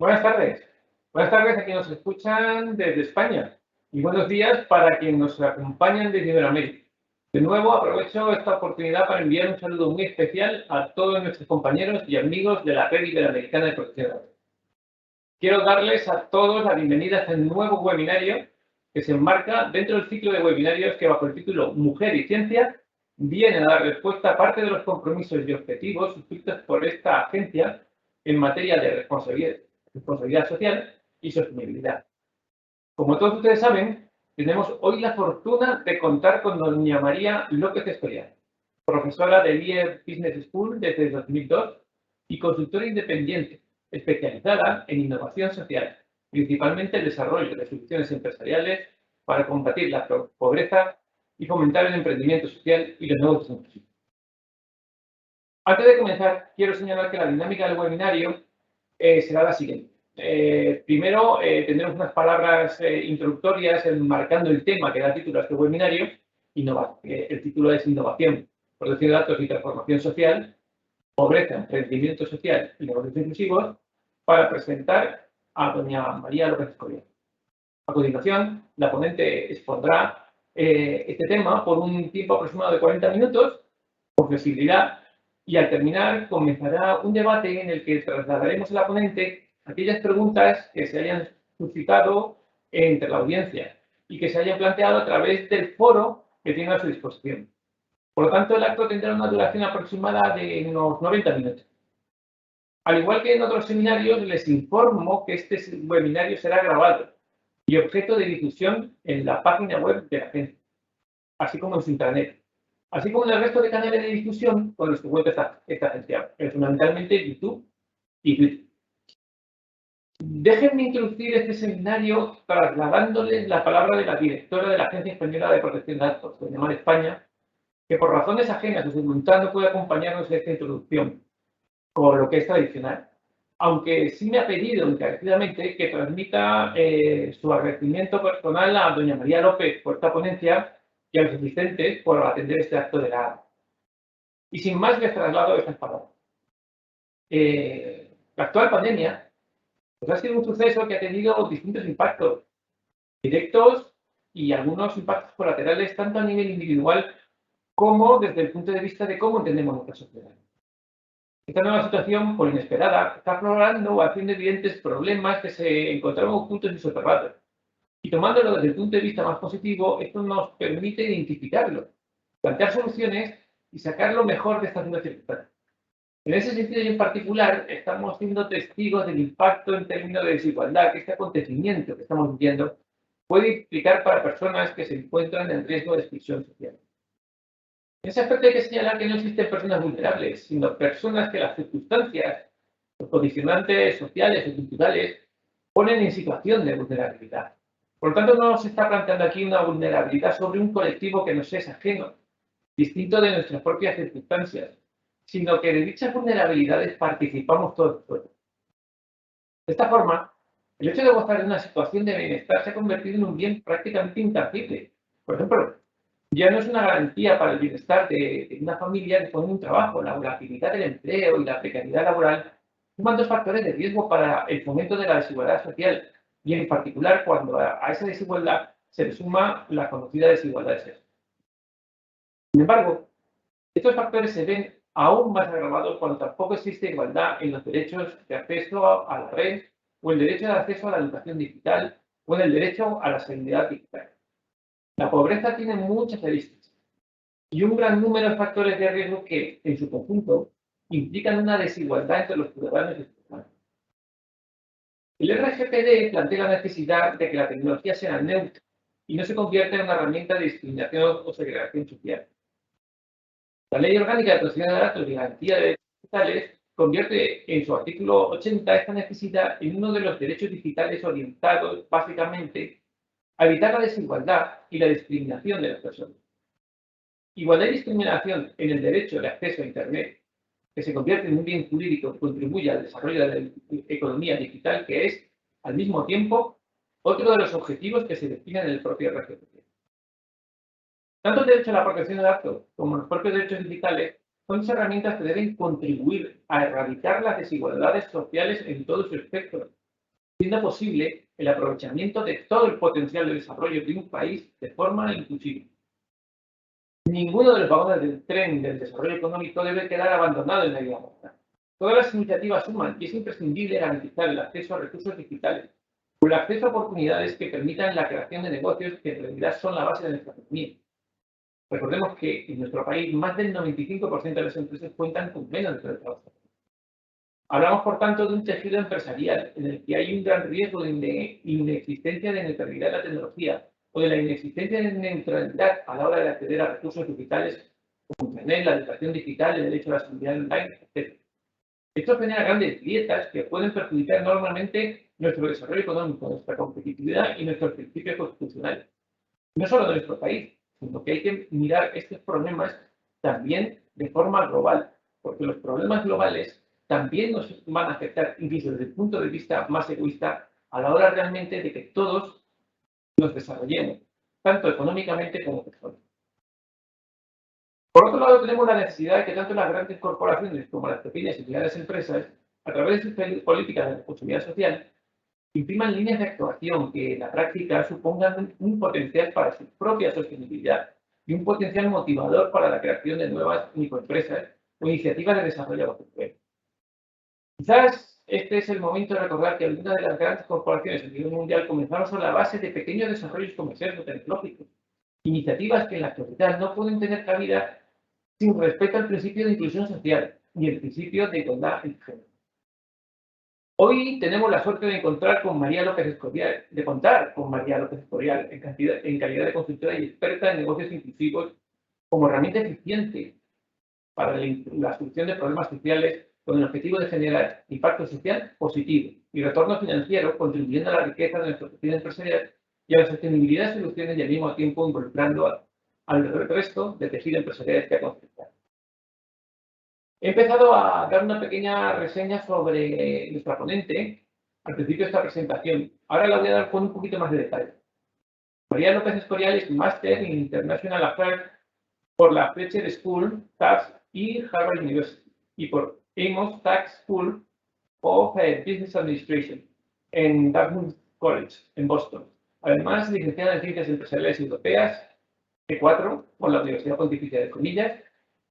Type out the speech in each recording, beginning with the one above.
Buenas tardes. Buenas tardes a quienes nos escuchan desde España y buenos días para quienes nos acompañan desde Iberoamérica. De nuevo, aprovecho esta oportunidad para enviar un saludo muy especial a todos nuestros compañeros y amigos de la Red Iberoamericana de Protección de Datos. Quiero darles a todos la bienvenida a este nuevo webinario que se enmarca dentro del ciclo de webinarios que, bajo el título Mujer y Ciencia, viene a dar respuesta a parte de los compromisos y objetivos suscritos por esta agencia en materia de responsabilidad social y sostenibilidad. Como todos ustedes saben, tenemos hoy la fortuna de contar con doña María López Escorial, profesora del IE Business School desde 2002 y consultora independiente, especializada en innovación social, principalmente el desarrollo de soluciones empresariales para combatir la pobreza y fomentar el emprendimiento social y los nuevos inclusivos. Antes de comenzar, quiero señalar que la dinámica del webinario será la siguiente. Primero, tendremos unas palabras introductorias enmarcando el tema que da título a este webinario. El título es Innovación, Protección de Datos y Transformación Social, Pobreza, Emprendimiento Social y Negocios Inclusivos, para presentar a doña María López Escorial. A continuación, la ponente expondrá este tema por un tiempo aproximado de 40 minutos, con flexibilidad, y al terminar comenzará un debate en el que trasladaremos a la ponente aquellas preguntas que se hayan suscitado entre la audiencia y que se hayan planteado a través del foro que tiene a su disposición. Por lo tanto, el acto tendrá una duración aproximada de unos 90 minutos. Al igual que en otros seminarios, les informo que este webinario será grabado y objeto de difusión en la página web de la agencia, así como en su intranet, así como en el resto de canales de difusión con los que cuenta esta agencia, fundamentalmente YouTube y Twitter. Déjenme introducir este seminario trasladándoles la palabra de la directora de la Agencia Española de Protección de Datos, doña Mar España, que por razones ajenas a su voluntad no puede acompañarnos en esta introducción, con lo que es tradicional. Aunque sí me ha pedido encarecidamente que transmita su agradecimiento personal a doña María López por esta ponencia y a los asistentes por atender este acto de la. Y sin más, les traslado estas palabras. La actual pandemia pues, ha sido un suceso que ha tenido distintos impactos directos y algunos impactos colaterales, tanto a nivel individual como desde el punto de vista de cómo entendemos nuestra sociedad. Esta nueva situación, por inesperada, está aflorando o haciendo evidentes problemas que se encontraban ocultos y soterrados. Y tomándolo desde el punto de vista más positivo, esto nos permite identificarlo, plantear soluciones y sacar lo mejor de estas nuevas circunstancias. En ese sentido y en particular, estamos siendo testigos del impacto en términos de desigualdad que este acontecimiento que estamos viviendo puede implicar para personas que se encuentran en riesgo de exclusión social. En ese aspecto hay que señalar que no existen personas vulnerables, sino personas que las circunstancias, los condicionantes sociales o culturales ponen en situación de vulnerabilidad. Por lo tanto, no se está planteando aquí una vulnerabilidad sobre un colectivo que nos es ajeno, distinto de nuestras propias circunstancias, sino que de dichas vulnerabilidades participamos todos. De esta forma, el hecho de gozar de una situación de bienestar se ha convertido en un bien prácticamente intangible. Por ejemplo, ya no es una garantía para el bienestar de una familia disponer de un trabajo. La volatilidad del empleo y la precariedad laboral suman dos factores de riesgo para el fomento de la desigualdad social, y en particular cuando a esa desigualdad se le suma la conocida desigualdad de sexo. Sin embargo, estos factores se ven aún más agravados cuando tampoco existe igualdad en los derechos de acceso a la red, o el derecho de acceso a la educación digital, o en el derecho a la seguridad digital. La pobreza tiene muchas aristas y un gran número de factores de riesgo que, en su conjunto, implican una desigualdad entre los ciudadanos y ciudadanos. El RGPD plantea la necesidad de que la tecnología sea neutra y no se convierta en una herramienta de discriminación o segregación social. La Ley Orgánica de Protección de Datos y Garantía de Derechos Digitales convierte en su artículo 80 esta necesidad en uno de los derechos digitales orientados, básicamente, a evitar la desigualdad y la discriminación de las personas. Igualdad y discriminación en el derecho de acceso a Internet, que se convierte en un bien jurídico que contribuye al desarrollo de la economía digital, que es, al mismo tiempo, otro de los objetivos que se definen en el propio RGPD. Tanto el derecho a la protección de datos como los propios derechos digitales son herramientas que deben contribuir a erradicar las desigualdades sociales en todo su espectro, siendo posible el aprovechamiento de todo el potencial de desarrollo de un país de forma inclusiva. Ninguno de los vagones del tren del desarrollo económico debe quedar abandonado en la vida moderna. Todas las iniciativas suman y es imprescindible garantizar el acceso a recursos digitales o el acceso a oportunidades que permitan la creación de negocios que en realidad son la base de nuestra economía. Recordemos que en nuestro país más del 95% de las empresas cuentan con menos de trabajo. Hablamos, por tanto, de un tejido empresarial en el que hay un gran riesgo de inexistencia de neutralidad de la tecnología o de la inexistencia de neutralidad a la hora de acceder a recursos digitales como Internet, la educación digital, el derecho a la seguridad online, etc. Esto genera grandes grietas que pueden perjudicar enormemente nuestro desarrollo económico, nuestra competitividad y nuestros principios constitucionales. No solo de nuestro país, sino que hay que mirar estos problemas también de forma global, porque los problemas globales también nos van a afectar, incluso desde el punto de vista más egoísta, a la hora realmente de que todos nos desarrollemos, tanto económicamente como personalmente. Por otro lado, tenemos la necesidad de que tanto las grandes corporaciones como las pequeñas y medianas empresas, a través de sus políticas de responsabilidad social, impriman líneas de actuación que en la práctica supongan un potencial para su propia sostenibilidad y un potencial motivador para la creación de nuevas microempresas o iniciativas de desarrollo local. Quizás este es el momento de recordar que algunas de las grandes corporaciones a nivel mundial comenzaron sobre la base de pequeños desarrollos comerciales o tecnológicos, iniciativas que en la actualidad no pueden tener cabida sin respeto al principio de inclusión social y el principio de igualdad entre género. Hoy tenemos la suerte de contar con María López Escorial en calidad de consultora y experta en negocios inclusivos como herramienta eficiente para la solución de problemas sociales con el objetivo de generar impacto social positivo y retorno financiero, contribuyendo a la riqueza de nuestro tejido empresarial y a la sostenibilidad de soluciones y al mismo tiempo involucrando al resto del tejido empresarial que ha conceptuado. He empezado a dar una pequeña reseña sobre nuestra ponente al principio de esta presentación. Ahora la voy a dar con un poquito más de detalle. María López Escorial es Máster en International Affairs por la Fletcher School Tax y Harvard University y por Amos Tax School of Business Administration en Dartmouth College, en Boston. Además, licenciada en Ciencias Empresariales Europeas, E4, por la Universidad Pontificia de Comillas,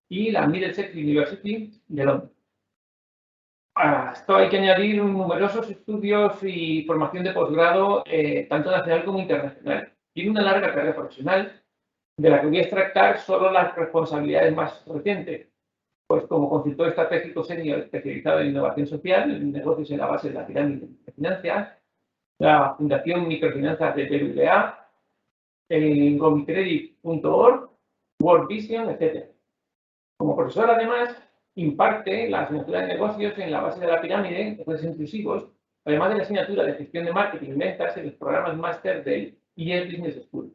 y la Middlesex University de Londres. A esto hay que añadir numerosos estudios y formación de posgrado, tanto nacional como internacional. Tiene una larga carrera profesional, de la que voy a extractar solo las responsabilidades más recientes, pues como consultor estratégico senior especializado en innovación social, en negocios en la base de la pirámide de finanzas, la Fundación Microfinanzas de BBVA, en gomicredit.org, World Vision, etc. Como profesor, además, imparte la asignatura de negocios en la base de la pirámide, negocios inclusivos, además de la asignatura de gestión de marketing y ventas en los programas máster del IEL Business School.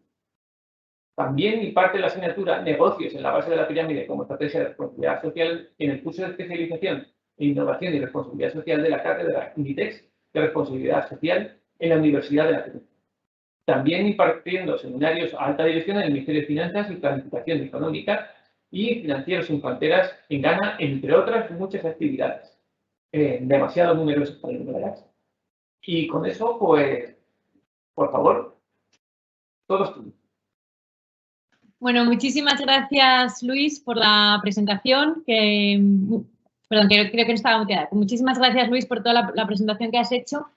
También imparte la asignatura negocios en la base de la pirámide como estrategia de responsabilidad social en el curso de especialización en innovación y responsabilidad social de la cátedra Inditex de responsabilidad social en la Universidad de la Tecnología. También impartiendo seminarios a alta dirección en el Ministerio de Finanzas y Planificación Económica y Financieros sin Fronteras en Ghana, entre otras muchas actividades. Demasiado numerosas para enumerar. Y con eso, pues, por favor, todos tuyos. Bueno, muchísimas gracias, Luis, por la presentación. Perdón, creo que no estaba muteada. Muchísimas gracias, Luis, por toda la presentación que has hecho,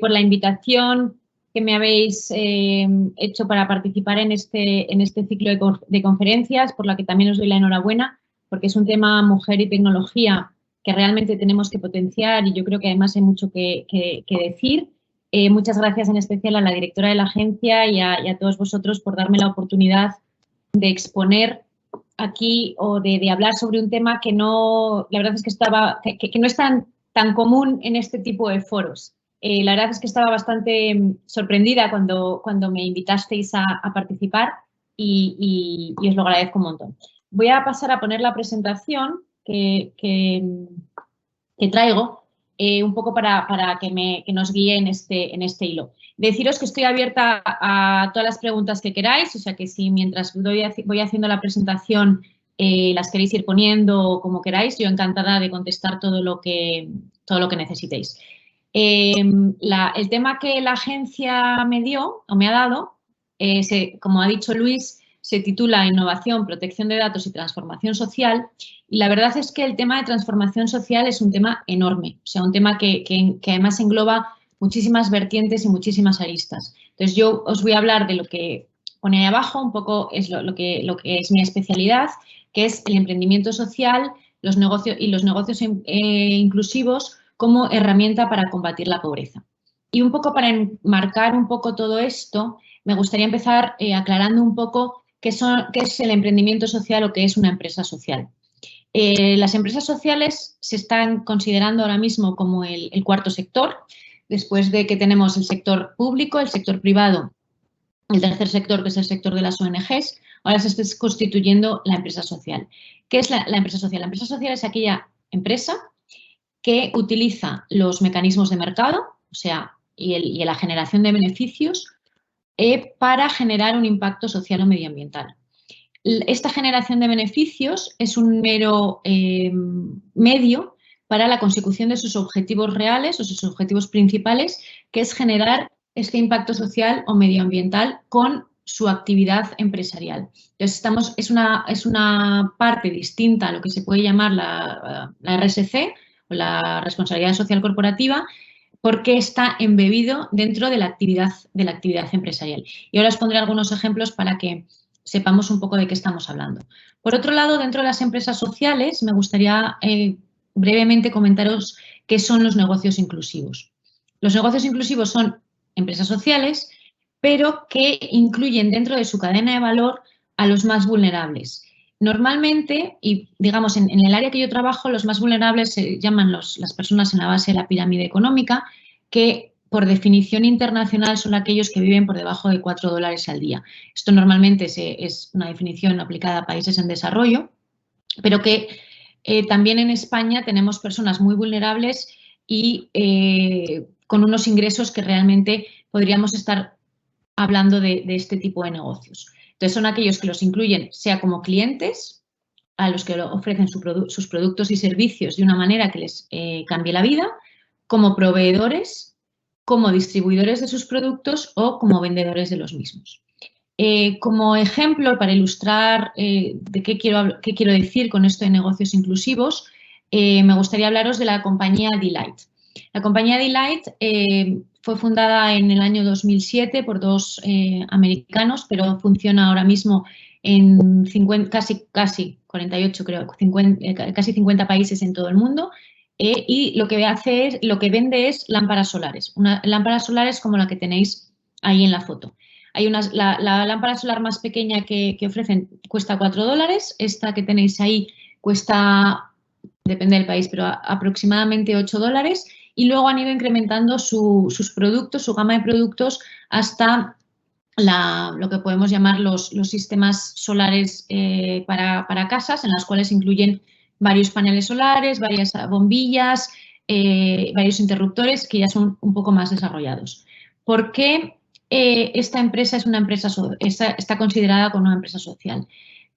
por la invitación que me habéis hecho para participar en este ciclo de conferencias, por la que también os doy la enhorabuena, porque es un tema mujer y tecnología que realmente tenemos que potenciar y yo creo que además hay mucho que decir. Muchas gracias en especial a la directora de la agencia y a todos vosotros por darme la oportunidad de exponer aquí o de hablar sobre un tema que no, la verdad es que no es tan común en este tipo de foros. La verdad es que estaba bastante sorprendida cuando me invitasteis a participar y os lo agradezco un montón. Voy a pasar a poner la presentación que traigo un poco para que nos guíe en este hilo. Deciros que estoy abierta a todas las preguntas que queráis, o sea que si mientras voy haciendo la presentación las queréis ir poniendo como queráis, yo encantada de contestar todo lo que necesitéis. El tema que la agencia me dio o me ha dado, como ha dicho Luis, se titula Innovación, Protección de Datos y Transformación Social. Y la verdad es que el tema de transformación social es un tema enorme, o sea, un tema que además engloba muchísimas vertientes y muchísimas aristas. Entonces, yo os voy a hablar de lo que pone ahí abajo, un poco es lo que es mi especialidad, que es el emprendimiento social, los negocios inclusivos como herramienta para combatir la pobreza. Y un poco para enmarcar un poco todo esto, me gustaría empezar aclarando un poco qué es el emprendimiento social o qué es una empresa social. Las empresas sociales se están considerando ahora mismo como el cuarto sector, después de que tenemos el sector público, el sector privado, el tercer sector, que es el sector de las ONGs, ahora se está constituyendo la empresa social. ¿Qué es la empresa social? La empresa social es aquella empresa que utiliza los mecanismos de mercado, o sea, y la generación de beneficios para generar un impacto social o medioambiental. Esta generación de beneficios es un mero medio para la consecución de sus objetivos reales o sus objetivos principales, que es generar este impacto social o medioambiental con su actividad empresarial. Entonces, es una parte distinta a lo que se puede llamar la RSC, o la responsabilidad social corporativa, porque está embebido dentro de la actividad empresarial. Y ahora os pondré algunos ejemplos para que sepamos un poco de qué estamos hablando. Por otro lado, dentro de las empresas sociales, me gustaría brevemente comentaros qué son los negocios inclusivos. Los negocios inclusivos son empresas sociales, pero que incluyen dentro de su cadena de valor a los más vulnerables. Normalmente, y digamos en el área que yo trabajo, los más vulnerables se llaman las personas en la base de la pirámide económica, que por definición internacional son aquellos que viven por debajo de $4 al día. Esto normalmente es una definición aplicada a países en desarrollo, pero que también en España tenemos personas muy vulnerables y con unos ingresos que realmente podríamos estar hablando de este tipo de negocios. Entonces, son aquellos que los incluyen, sea como clientes, a los que ofrecen sus productos y servicios de una manera que les cambie la vida, como proveedores, como distribuidores de sus productos o como vendedores de los mismos. Como ejemplo, para ilustrar de qué quiero decir con esto de negocios inclusivos, me gustaría hablaros de la compañía Delight. La compañía Delight fue fundada en el año 2007 por dos americanos, pero funciona ahora mismo en casi 48, creo, casi 50 países en todo el mundo. Y lo que vende es lámparas solares. Lámparas solares como la que tenéis ahí en la foto. La lámpara solar más pequeña que ofrecen cuesta $4. Esta que tenéis ahí cuesta, depende del país, pero aproximadamente $8. Y luego han ido incrementando sus productos, su gama de productos, hasta lo que podemos llamar los sistemas solares para casas, en las cuales incluyen varios paneles solares, varias bombillas, varios interruptores que ya son un poco más desarrollados. ¿Por qué esta empresa está considerada como una empresa social?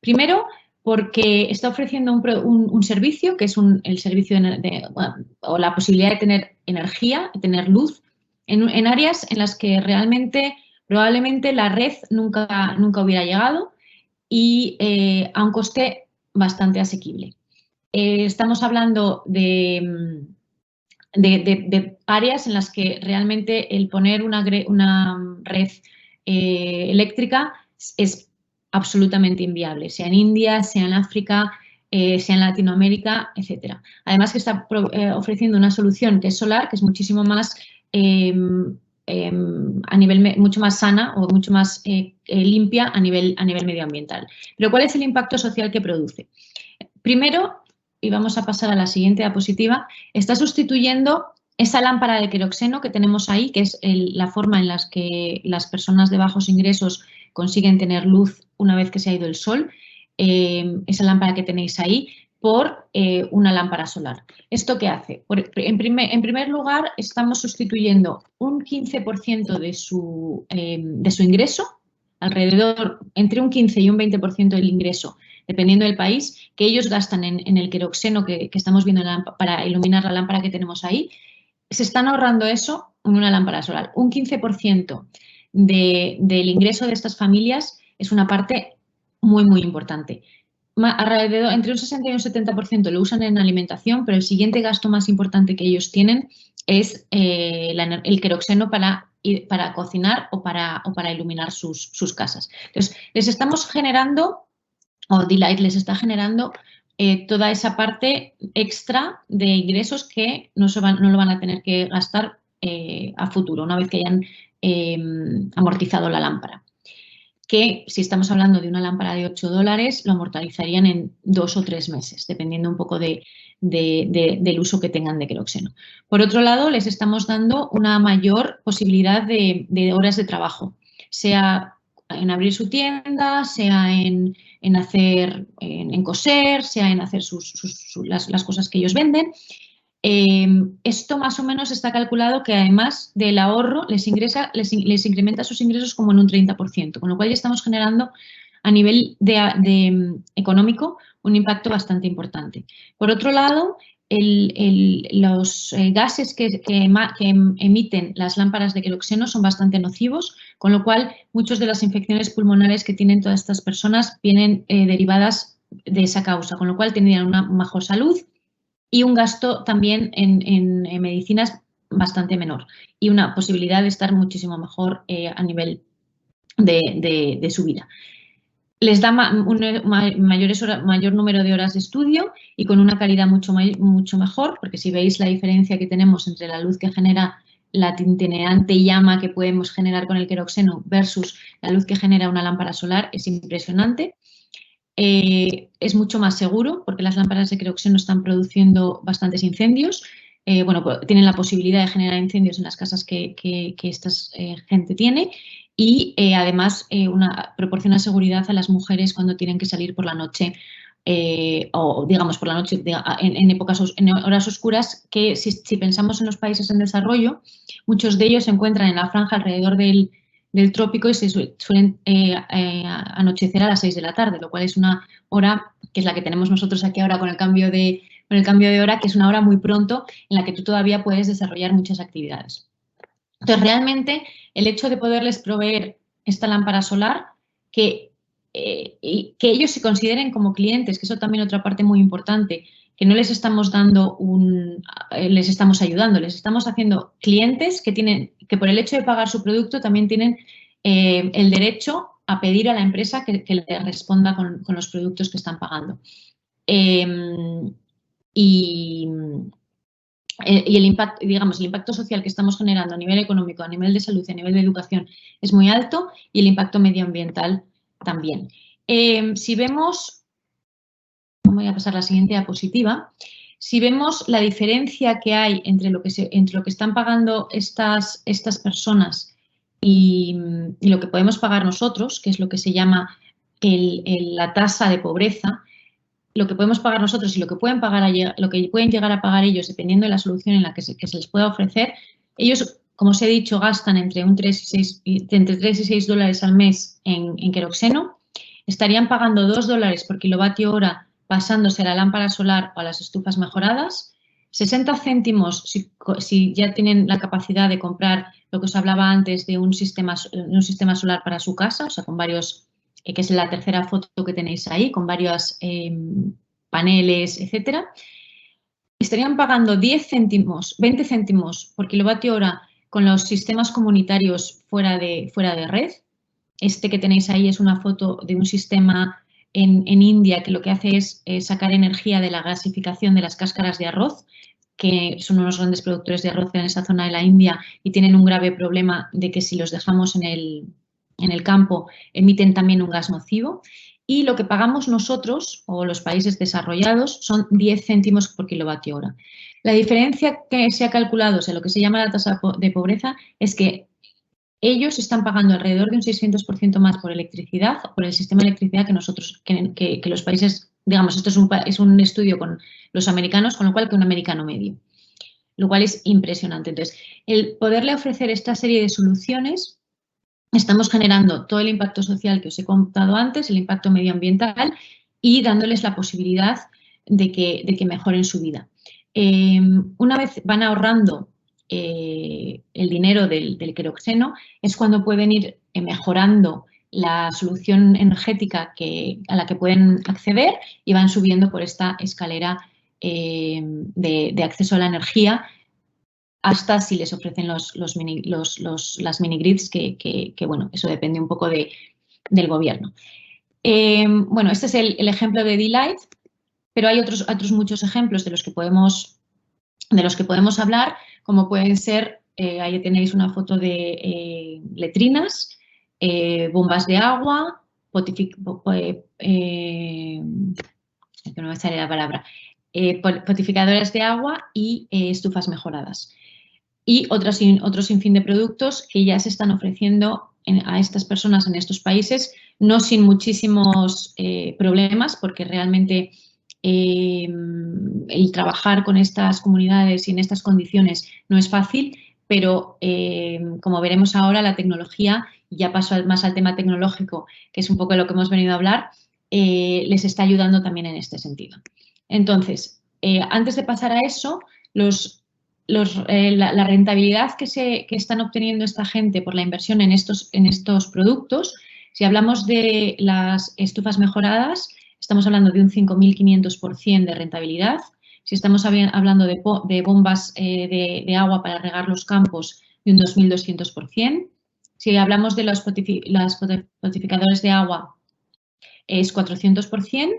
Primero, porque está ofreciendo un servicio, que es el servicio o la posibilidad de tener energía, de tener luz, en áreas en las que realmente, probablemente la red nunca hubiera llegado y a un coste bastante asequible. Estamos hablando de áreas en las que realmente el poner una red eléctrica es absolutamente inviable, sea en India, sea en África, sea en Latinoamérica, etc. Además que está ofreciendo una solución que es solar, que es muchísimo más mucho más sana o mucho más limpia a nivel medioambiental. Pero ¿cuál es el impacto social que produce? Primero, y vamos a pasar a la siguiente diapositiva, está sustituyendo esa lámpara de queroxeno que tenemos ahí, que es la forma en la que las personas de bajos ingresos consiguen tener luz una vez que se ha ido el sol, esa lámpara que tenéis ahí, por una lámpara solar. ¿Esto qué hace? En primer lugar, estamos sustituyendo un 15% de su ingreso, alrededor entre un 15 y un 20% del ingreso, dependiendo del país, que ellos gastan en el queroxeno que estamos viendo para iluminar la lámpara que tenemos ahí. se están ahorrando eso en una lámpara solar. Un 15% del ingreso de estas familias es una parte muy, muy importante. Alrededor, entre un 60 y un 70% lo usan en alimentación, pero el siguiente gasto más importante que ellos tienen es el queroxeno para cocinar o para iluminar sus casas. Entonces, les estamos generando, o D-Light les está generando toda esa parte extra de ingresos que no lo van a tener que gastar a futuro, una vez que hayan amortizado la lámpara. Que si estamos hablando de una lámpara de $8, lo amortizarían en 2 o 3 meses, dependiendo un poco del uso que tengan de queroxeno. Por otro lado, les estamos dando una mayor posibilidad de horas de trabajo, sea en abrir su tienda, sea en coser, sea en hacer las cosas que ellos venden. Esto más o menos está calculado que además del ahorro les incrementa sus ingresos como en un 30%, con lo cual ya estamos generando a nivel económico un impacto bastante importante. Por otro lado, los gases que emiten las lámparas de queroxeno son bastante nocivos, con lo cual muchas de las infecciones pulmonares que tienen todas estas personas vienen derivadas de esa causa, con lo cual tendrían una mejor salud y un gasto también en medicinas bastante menor y una posibilidad de estar muchísimo mejor a nivel de su vida. Les da mayor número de horas de estudio y con una calidad mucho mejor, porque si veis la diferencia que tenemos entre la luz que genera la tintineante llama que podemos generar con el queroxeno versus la luz que genera una lámpara solar, es impresionante. Es mucho más seguro porque las lámparas de queroxeno están produciendo bastantes incendios. Tienen la posibilidad de generar incendios en las casas que esta gente tiene y además proporciona seguridad a las mujeres cuando tienen que salir por la noche o digamos por la noche en horas oscuras, que si pensamos en los países en desarrollo, muchos de ellos se encuentran en la franja alrededor del trópico y se suelen anochecer a las 6 de la tarde, lo cual es una hora que es la que tenemos nosotros aquí ahora con el cambio de hora, que es una hora muy pronto en la que tú todavía puedes desarrollar muchas actividades. Entonces, realmente, el hecho de poderles proveer esta lámpara solar, que ellos se consideren como clientes, que eso también otra parte muy importante, que no les estamos dando les estamos ayudando, les estamos haciendo clientes que por el hecho de pagar su producto también tienen el derecho a pedir a la empresa que les responda con los productos que están pagando. Y el impacto, digamos, el impacto social que estamos generando a nivel económico, a nivel de salud y a nivel de educación es muy alto y el impacto medioambiental también. Si vemos, voy a pasar a la siguiente diapositiva, si vemos la diferencia que hay entre lo que están pagando estas personas y lo que podemos pagar nosotros, que es lo que se llama la tasa de pobreza, lo que podemos pagar nosotros y lo que pueden llegar a pagar ellos, dependiendo de la solución en la que se les pueda ofrecer, ellos, como os he dicho, gastan entre 3 y $6 al mes en queroxeno, estarían pagando $2 por kilovatio hora pasándose a la lámpara solar o a las estufas mejoradas, 60 céntimos si ya tienen la capacidad de comprar lo que os hablaba antes de un sistema solar para su casa, o sea, con varios, que es la tercera foto que tenéis ahí, con varios paneles, etcétera. Estarían pagando 10 céntimos, 20 céntimos por kilovatio hora con los sistemas comunitarios fuera de red. Este que tenéis ahí es una foto de un sistema en India que lo que hace es sacar energía de la gasificación de las cáscaras de arroz, que son unos grandes productores de arroz en esa zona de la India y tienen un grave problema de que si los dejamos en el campo emiten también un gas nocivo. Y lo que pagamos nosotros o los países desarrollados son 10 céntimos por kilovatio hora. La diferencia que se ha calculado, o sea, lo que se llama la tasa de pobreza, es que ellos están pagando alrededor de un 600% más por electricidad, por el sistema de electricidad que nosotros, que los países, digamos, esto es un estudio con los americanos, con lo cual que un americano medio, lo cual es impresionante. Entonces, el poderle ofrecer esta serie de soluciones, estamos generando todo el impacto social que os he contado antes, el impacto medioambiental y dándoles la posibilidad de que mejoren su vida. Una vez van ahorrando el dinero del queroxeno, es cuando pueden ir mejorando la solución energética a la que pueden acceder y van subiendo por esta escalera de acceso a la energía hasta si les ofrecen las mini-grids, que bueno, eso depende un poco del gobierno. Bueno, este es el ejemplo de D-Light, pero hay otros muchos ejemplos de los que podemos hablar, como pueden ser, ahí tenéis una foto de letrinas, bombas de agua, no me sale la palabra, potificadoras de agua y estufas mejoradas. Y otro sinfín de productos que ya se están ofreciendo a estas personas en estos países, no sin muchísimos problemas, porque realmente el trabajar con estas comunidades y en estas condiciones no es fácil, pero como veremos ahora, la tecnología, ya paso más al tema tecnológico, que es un poco de lo que hemos venido a hablar, les está ayudando también en este sentido. Entonces, antes de pasar a eso, la rentabilidad que están obteniendo esta gente por la inversión en estos productos, si hablamos de las estufas mejoradas, estamos hablando de un 5.500% de rentabilidad. Si estamos hablando de bombas de agua para regar los campos, de un 2.200%. Si hablamos de las potificadores de agua, es 400%.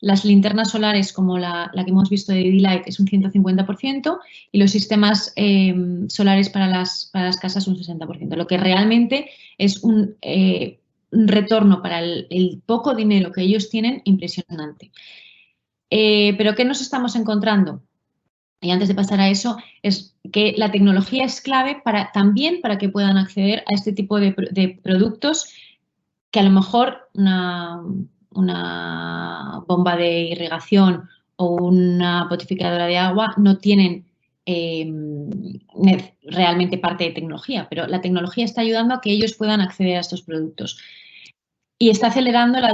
Las linternas solares, como la que hemos visto de D-Light, es un 150%, y los sistemas solares para las casas un 60%, lo que realmente es un retorno para el poco dinero que ellos tienen impresionante. Pero ¿qué nos estamos encontrando? Y antes de pasar a eso, es que la tecnología es clave también para que puedan acceder a este tipo de productos que a lo mejor una bomba de irrigación o una potificadora de agua no tienen realmente parte de tecnología, pero la tecnología está ayudando a que ellos puedan acceder a estos productos. Y está acelerando la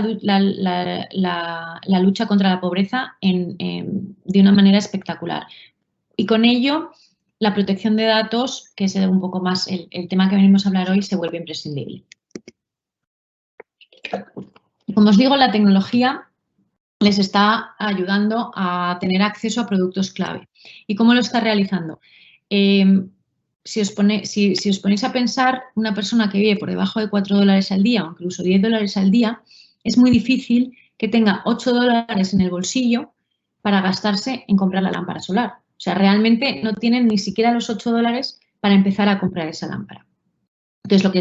lucha contra la pobreza de una manera espectacular. Y con ello, la protección de datos, que es un poco más el tema que venimos a hablar hoy, se vuelve imprescindible. Como os digo, la tecnología les está ayudando a tener acceso a productos clave. ¿Y cómo lo está realizando? Si os ponéis a pensar, una persona que vive por debajo de $4 al día o incluso $10 al día, es muy difícil que tenga $8 en el bolsillo para gastarse en comprar la lámpara solar. O sea, realmente no tienen ni siquiera los $8 para empezar a comprar esa lámpara. Entonces, lo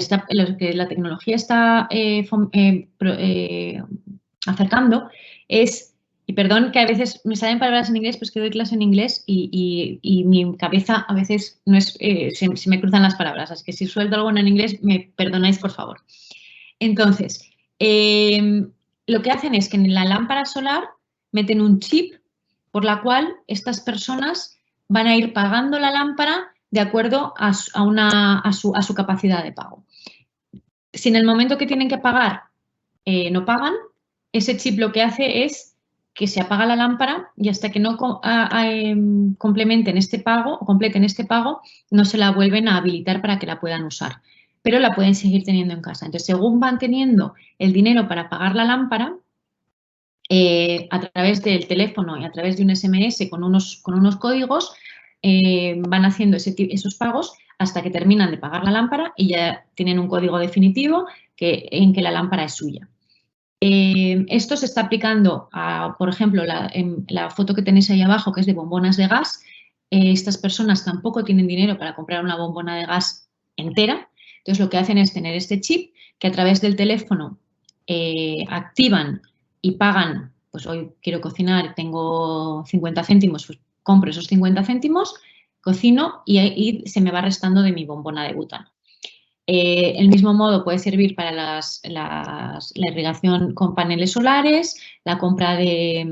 que la tecnología está acercando es, y perdón que a veces me salen palabras en inglés, pues que doy clase en inglés y mi cabeza a veces no es, se me cruzan las palabras, así que si suelto algo en inglés me perdonáis, por favor. Entonces, lo que hacen es que en la lámpara solar meten un chip por la cual estas personas van a ir pagando la lámpara de acuerdo a su capacidad de pago. Si en el momento que tienen que pagar no pagan, ese chip lo que hace es que se apaga la lámpara y hasta que no completen este pago, no se la vuelven a habilitar para que la puedan usar, pero la pueden seguir teniendo en casa. Entonces, según van teniendo el dinero para pagar la lámpara, a través del teléfono y a través de un SMS con unos códigos, van haciendo esos pagos hasta que terminan de pagar la lámpara y ya tienen un código definitivo en que la lámpara es suya. Esto se está aplicando a, por ejemplo, en la foto que tenéis ahí abajo, que es de bombonas de gas. Estas personas tampoco tienen dinero para comprar una bombona de gas entera. Entonces, lo que hacen es tener este chip que a través del teléfono activan y pagan. Pues hoy quiero cocinar, tengo 50 céntimos, pues compro esos 50 céntimos, cocino y se me va restando de mi bombona de butano. El mismo modo puede servir para la irrigación con paneles solares, la compra de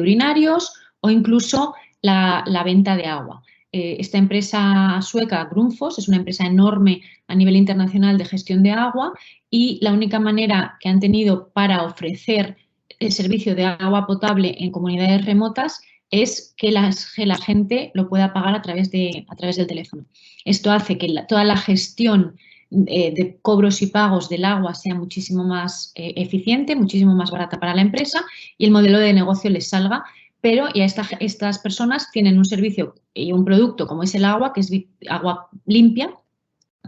urinarios o incluso la venta de agua. Esta empresa sueca, Grundfos, es una empresa enorme a nivel internacional de gestión de agua y la única manera que han tenido para ofrecer el servicio de agua potable en comunidades remotas es que la gente lo pueda pagar a través del teléfono. Esto hace que toda la gestión de cobros y pagos del agua sea muchísimo más eficiente, muchísimo más barata para la empresa y el modelo de negocio les salga, pero ya estas personas tienen un servicio y un producto como es el agua, que es agua limpia,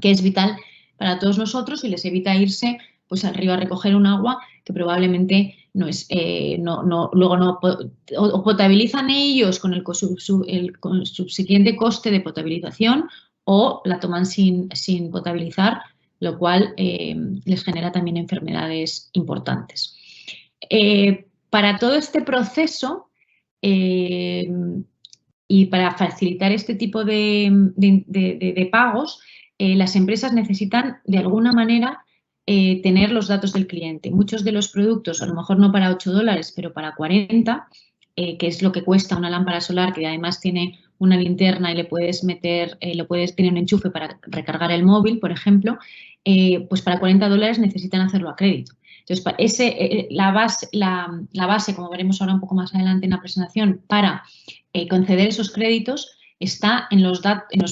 que es vital para todos nosotros y les evita irse pues al río a recoger un agua que probablemente no es, luego no o potabilizan ellos con el subsiguiente coste de potabilización o la toman sin potabilizar, lo cual les genera también enfermedades importantes. Para todo este proceso y para facilitar este tipo de pagos, las empresas necesitan de alguna manera tener los datos del cliente. Muchos de los productos, a lo mejor no para $8, pero para 40, que es lo que cuesta una lámpara solar que además tiene una linterna y le puedes meter, tener un enchufe para recargar el móvil, por ejemplo, pues para $40 necesitan hacerlo a crédito. Entonces, la base, como veremos ahora un poco más adelante en la presentación, para conceder esos créditos está en los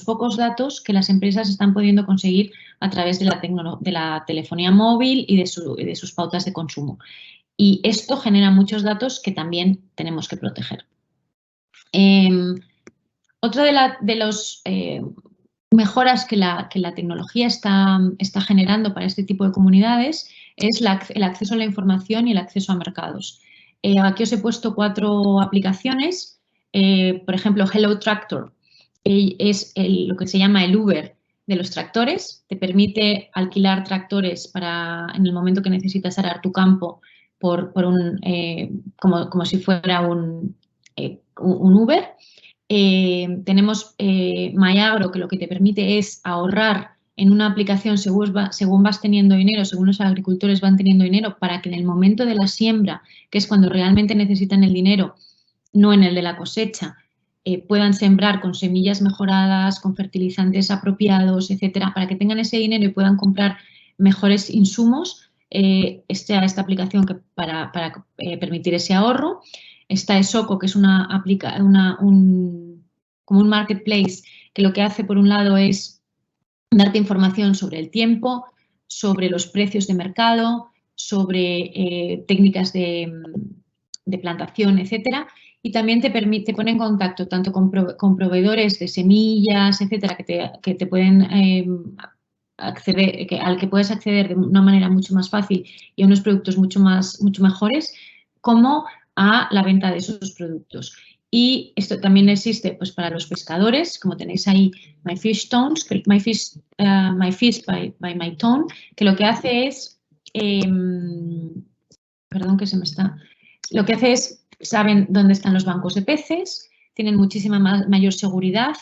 pocos datos que las empresas están pudiendo conseguir a través de la telefonía móvil y de sus pautas de consumo. Y esto genera muchos datos que también tenemos que proteger. Otra de las mejoras que la tecnología está generando para este tipo de comunidades es el acceso a la información y el acceso a mercados. Aquí os he puesto 4 aplicaciones. Por ejemplo, Hello Tractor es lo que se llama el Uber de los tractores. Te permite alquilar tractores en el momento que necesitas arar tu campo como si fuera un Uber. Tenemos MyAgro, que lo que te permite es ahorrar en una aplicación según vas teniendo dinero, según los agricultores van teniendo dinero, para que en el momento de la siembra, que es cuando realmente necesitan el dinero, no en el de la cosecha, puedan sembrar con semillas mejoradas, con fertilizantes apropiados, etcétera, para que tengan ese dinero y puedan comprar mejores insumos. Esta aplicación para permitir ese ahorro. Está Esoko, que es como un marketplace que lo que hace, por un lado, es darte información sobre el tiempo, sobre los precios de mercado, sobre técnicas de plantación, etcétera. Y también te pone en contacto tanto con proveedores de semillas, etcétera, que te pueden acceder, al que puedes acceder de una manera mucho más fácil y a unos productos mucho mejores, como a la venta de esos productos. Y esto también existe pues, para los pescadores, como tenéis ahí MyFishTones, MyFish by MyTone, que lo que hace es, perdón que se me está, lo que hace es, saben dónde están los bancos de peces, tienen muchísima mayor seguridad,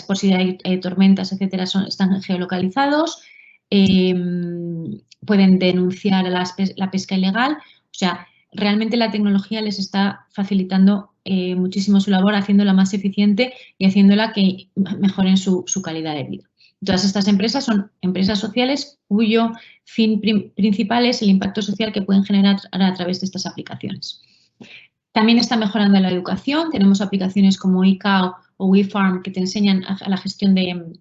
por si hay tormentas, etcétera, están geolocalizados, pueden denunciar la pesca ilegal. O sea, realmente la tecnología les está facilitando muchísimo su labor, haciéndola más eficiente y haciéndola que mejoren su calidad de vida. Todas estas empresas son empresas sociales cuyo fin principal es el impacto social que pueden generar a través de estas aplicaciones. También está mejorando la educación. Tenemos aplicaciones como eCow o WeFarm que te enseñan a la gestión de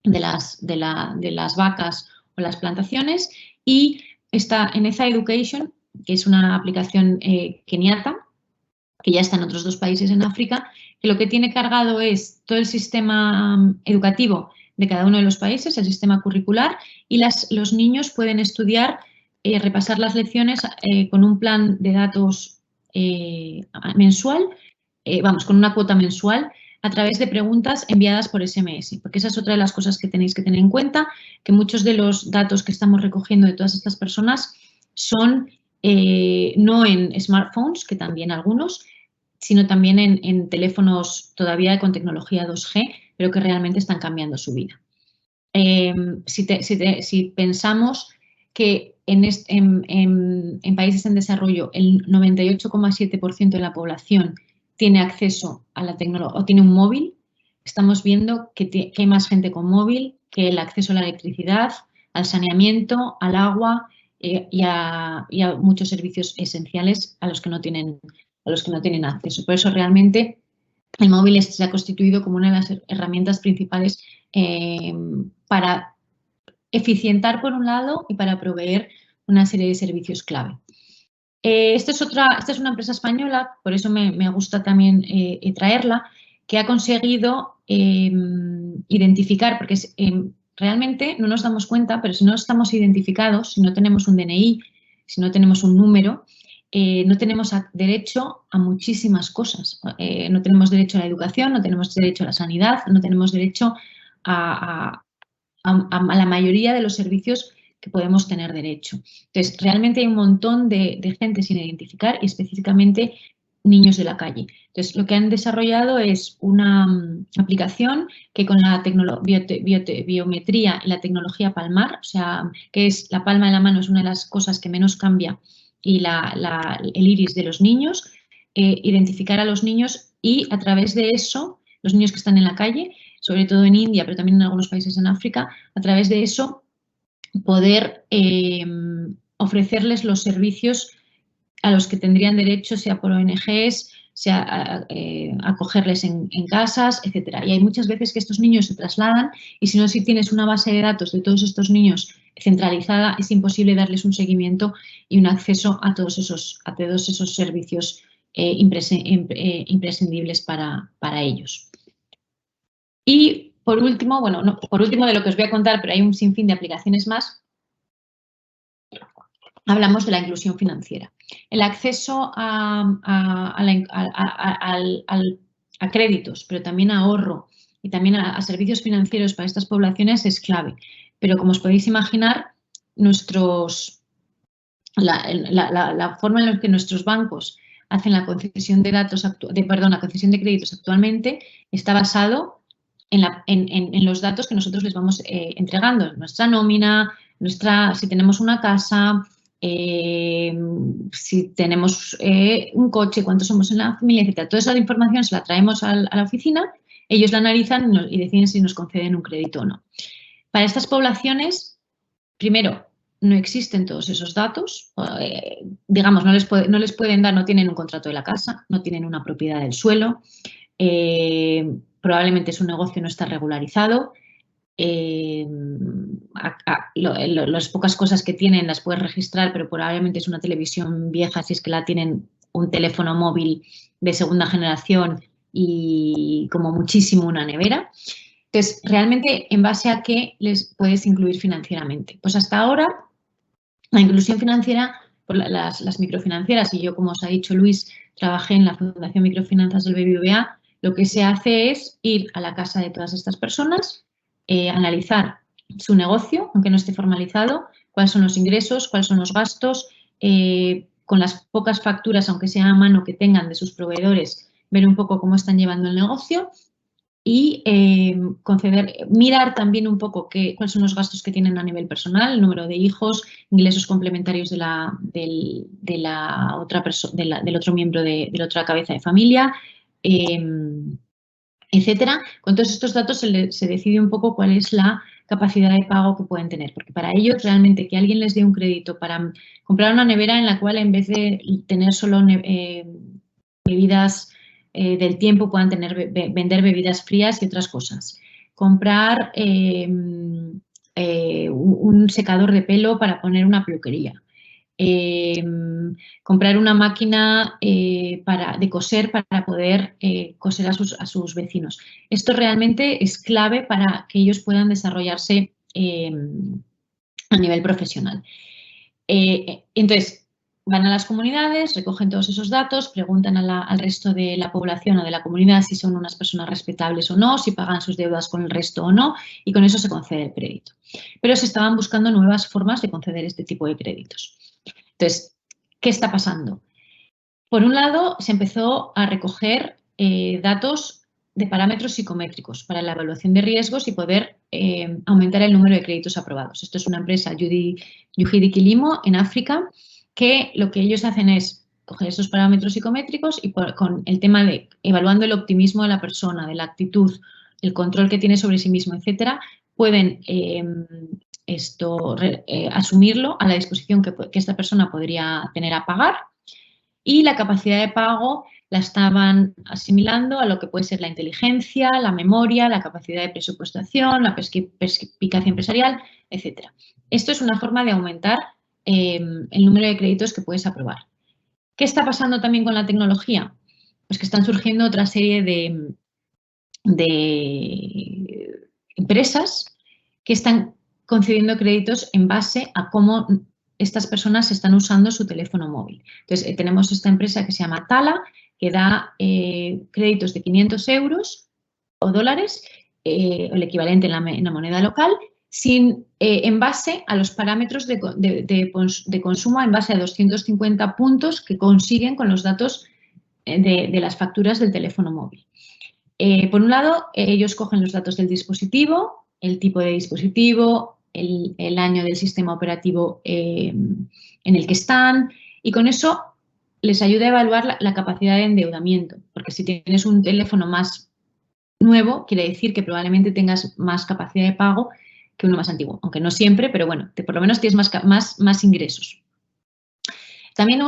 las vacas o las plantaciones. Y está Eneza Education, que es una aplicación keniata, que ya está en otros 2 países en África, que lo que tiene cargado es todo el sistema educativo de cada uno de los países, el sistema curricular, y los niños pueden estudiar, repasar las lecciones con un plan de datos mensual, con una cuota mensual, a través de preguntas enviadas por SMS, porque esa es otra de las cosas que tenéis que tener en cuenta, que muchos de los datos que estamos recogiendo de todas estas personas son no en smartphones, que también algunos, sino también en teléfonos todavía con tecnología 2G, pero que realmente están cambiando su vida. Si pensamos que en países en desarrollo el 98,7% de la población tiene acceso a la tecnología o tiene un móvil, estamos viendo que hay más gente con móvil, que el acceso a la electricidad, al saneamiento, al agua y a muchos servicios esenciales a los que no tienen a los que no tienen acceso. Por eso realmente el móvil se ha constituido como una de las herramientas principales para eficientar por un lado y para proveer una serie de servicios clave. Esta es una empresa española, por eso me gusta también traerla, que ha conseguido identificar, porque realmente no nos damos cuenta, pero si no estamos identificados, si no tenemos un DNI, si no tenemos un número, no tenemos derecho a muchísimas cosas. No tenemos derecho a la educación, no tenemos derecho a la sanidad, no tenemos derecho a la mayoría de los servicios que podemos tener derecho. Entonces, realmente hay un montón de gente sin identificar y específicamente niños de la calle. Entonces, lo que han desarrollado es una aplicación que con la biometría y la tecnología palmar, o sea, que es la palma de la mano, es una de las cosas que menos cambia, y el iris de los niños, identificar a los niños y a través de eso, los niños que están en la calle, sobre todo en India, pero también en algunos países en África, a través de eso poder ofrecerles los servicios a los que tendrían derecho, sea por ONGs, sea acogerles en casas, etcétera. Y hay muchas veces que estos niños se trasladan y si tienes una base de datos de todos estos niños centralizada, es imposible darles un seguimiento y un acceso a todos esos servicios imprescindibles para ellos. Y por último, bueno, no, por último de lo que os voy a contar, pero hay un sinfín de aplicaciones más, hablamos de la inclusión financiera. El acceso a créditos, pero también a ahorro y también a servicios financieros para estas poblaciones es clave. Pero como os podéis imaginar, la forma en la que nuestros bancos hacen la concesión de la concesión de créditos actualmente está basado en los datos que nosotros les vamos entregando, nuestra nómina, si tenemos una casa, si tenemos un coche, cuántos somos en la familia, etc. Toda esa información se la traemos a la oficina, ellos la analizan y deciden si nos conceden un crédito o no. Para estas poblaciones, primero, no existen todos esos datos, digamos, no les pueden dar, no tienen un contrato de la casa, no tienen una propiedad del suelo, probablemente su negocio no está regularizado, las pocas cosas que tienen las puedes registrar, pero probablemente es una televisión vieja si es que la tienen, un teléfono móvil de segunda generación y como muchísimo una nevera. Entonces, realmente, ¿en base a qué les puedes incluir financieramente? Pues hasta ahora, la inclusión financiera, por las microfinancieras, y yo, como os ha dicho Luis, trabajé en la Fundación Microfinanzas del BBVA, lo que se hace es ir a la casa de todas estas personas, analizar su negocio, aunque no esté formalizado, cuáles son los ingresos, cuáles son los gastos, con las pocas facturas, aunque sea a mano, que tengan de sus proveedores, ver un poco cómo están llevando el negocio y mirar también un poco cuáles son los gastos que tienen a nivel personal, el número de hijos, ingresos complementarios del otro miembro de la otra cabeza de familia, etcétera. Con todos estos datos se decide un poco cuál es la capacidad de pago que pueden tener, porque para ellos realmente que alguien les dé un crédito para comprar una nevera en la cual en vez de tener solo bebidas del tiempo puedan vender bebidas frías y otras cosas. Comprar un secador de pelo para poner una peluquería. Comprar una máquina de coser para poder coser a sus vecinos. Esto realmente es clave para que ellos puedan desarrollarse a nivel profesional. Entonces, van a las comunidades, recogen todos esos datos, preguntan al resto de la población o de la comunidad si son unas personas respetables o no, si pagan sus deudas con el resto o no, y con eso se concede el crédito. Pero se estaban buscando nuevas formas de conceder este tipo de créditos. Entonces, ¿qué está pasando? Por un lado, se empezó a recoger datos de parámetros psicométricos para la evaluación de riesgos y poder aumentar el número de créditos aprobados. Esto es una empresa, Yuhidi Kilimo, en África, que lo que ellos hacen es coger esos parámetros psicométricos y con el tema de evaluando el optimismo de la persona, de la actitud, el control que tiene sobre sí mismo, etcétera, pueden asumirlo a la disposición que esta persona podría tener a pagar y la capacidad de pago la estaban asimilando a lo que puede ser la inteligencia, la memoria, la capacidad de presupuestación, la perspicacia empresarial, etc. Esto es una forma de aumentar el número de créditos que puedes aprobar. ¿Qué está pasando también con la tecnología? Pues que están surgiendo otra serie de empresas que están concediendo créditos en base a cómo estas personas están usando su teléfono móvil. Entonces, tenemos esta empresa que se llama Tala, que da créditos de 500 euros o dólares, el equivalente en la moneda local, en base a los parámetros de consumo, en base a 250 puntos que consiguen con los datos de las facturas del teléfono móvil. Por un lado, ellos cogen los datos del dispositivo, el tipo de dispositivo, el año del sistema operativo en el que están, y con eso les ayuda a evaluar la capacidad de endeudamiento, porque si tienes un teléfono más nuevo, quiere decir que probablemente tengas más capacidad de pago que uno más antiguo, aunque no siempre, pero bueno, por lo menos tienes más ingresos. También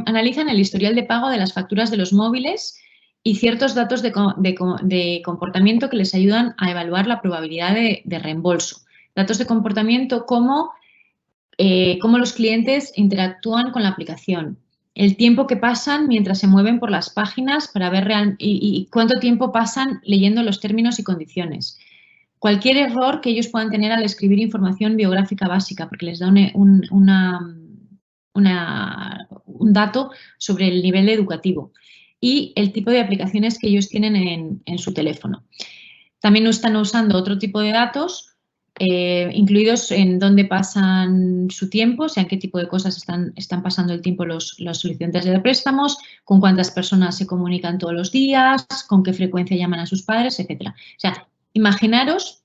analizan el historial de pago de las facturas de los móviles y ciertos datos de comportamiento que les ayudan a evaluar la probabilidad de reembolso. Datos de comportamiento como cómo los clientes interactúan con la aplicación, el tiempo que pasan mientras se mueven por las páginas para ver y cuánto tiempo pasan leyendo los términos y condiciones. Cualquier error que ellos puedan tener al escribir información biográfica básica, porque les da un dato sobre el nivel educativo y el tipo de aplicaciones que ellos tienen en su teléfono. También están usando otro tipo de datos, incluidos en dónde pasan su tiempo, o sea, en qué tipo de cosas están pasando el tiempo los solicitantes de préstamos, con cuántas personas se comunican todos los días, con qué frecuencia llaman a sus padres, etc. O sea, imaginaros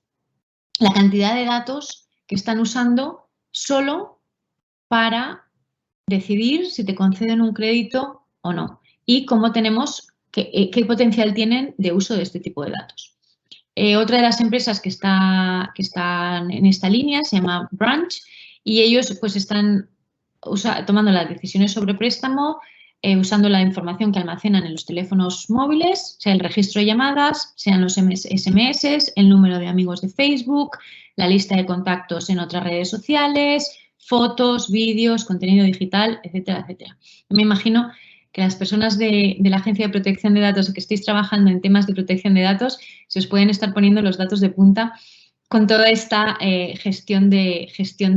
la cantidad de datos que están usando solo para decidir si te conceden un crédito o no y cómo qué potencial tienen de uso de este tipo de datos. Otra de las empresas que están en esta línea se llama Branch y ellos pues están tomando las decisiones sobre préstamo usando la información que almacenan en los teléfonos móviles, sea el registro de llamadas, sean los SMS, el número de amigos de Facebook, la lista de contactos en otras redes sociales, fotos, vídeos, contenido digital, etcétera, etcétera. Me imagino que las personas de la Agencia de Protección de Datos que estéis trabajando en temas de protección de datos, se os pueden estar poniendo los datos de punta con toda esta gestión de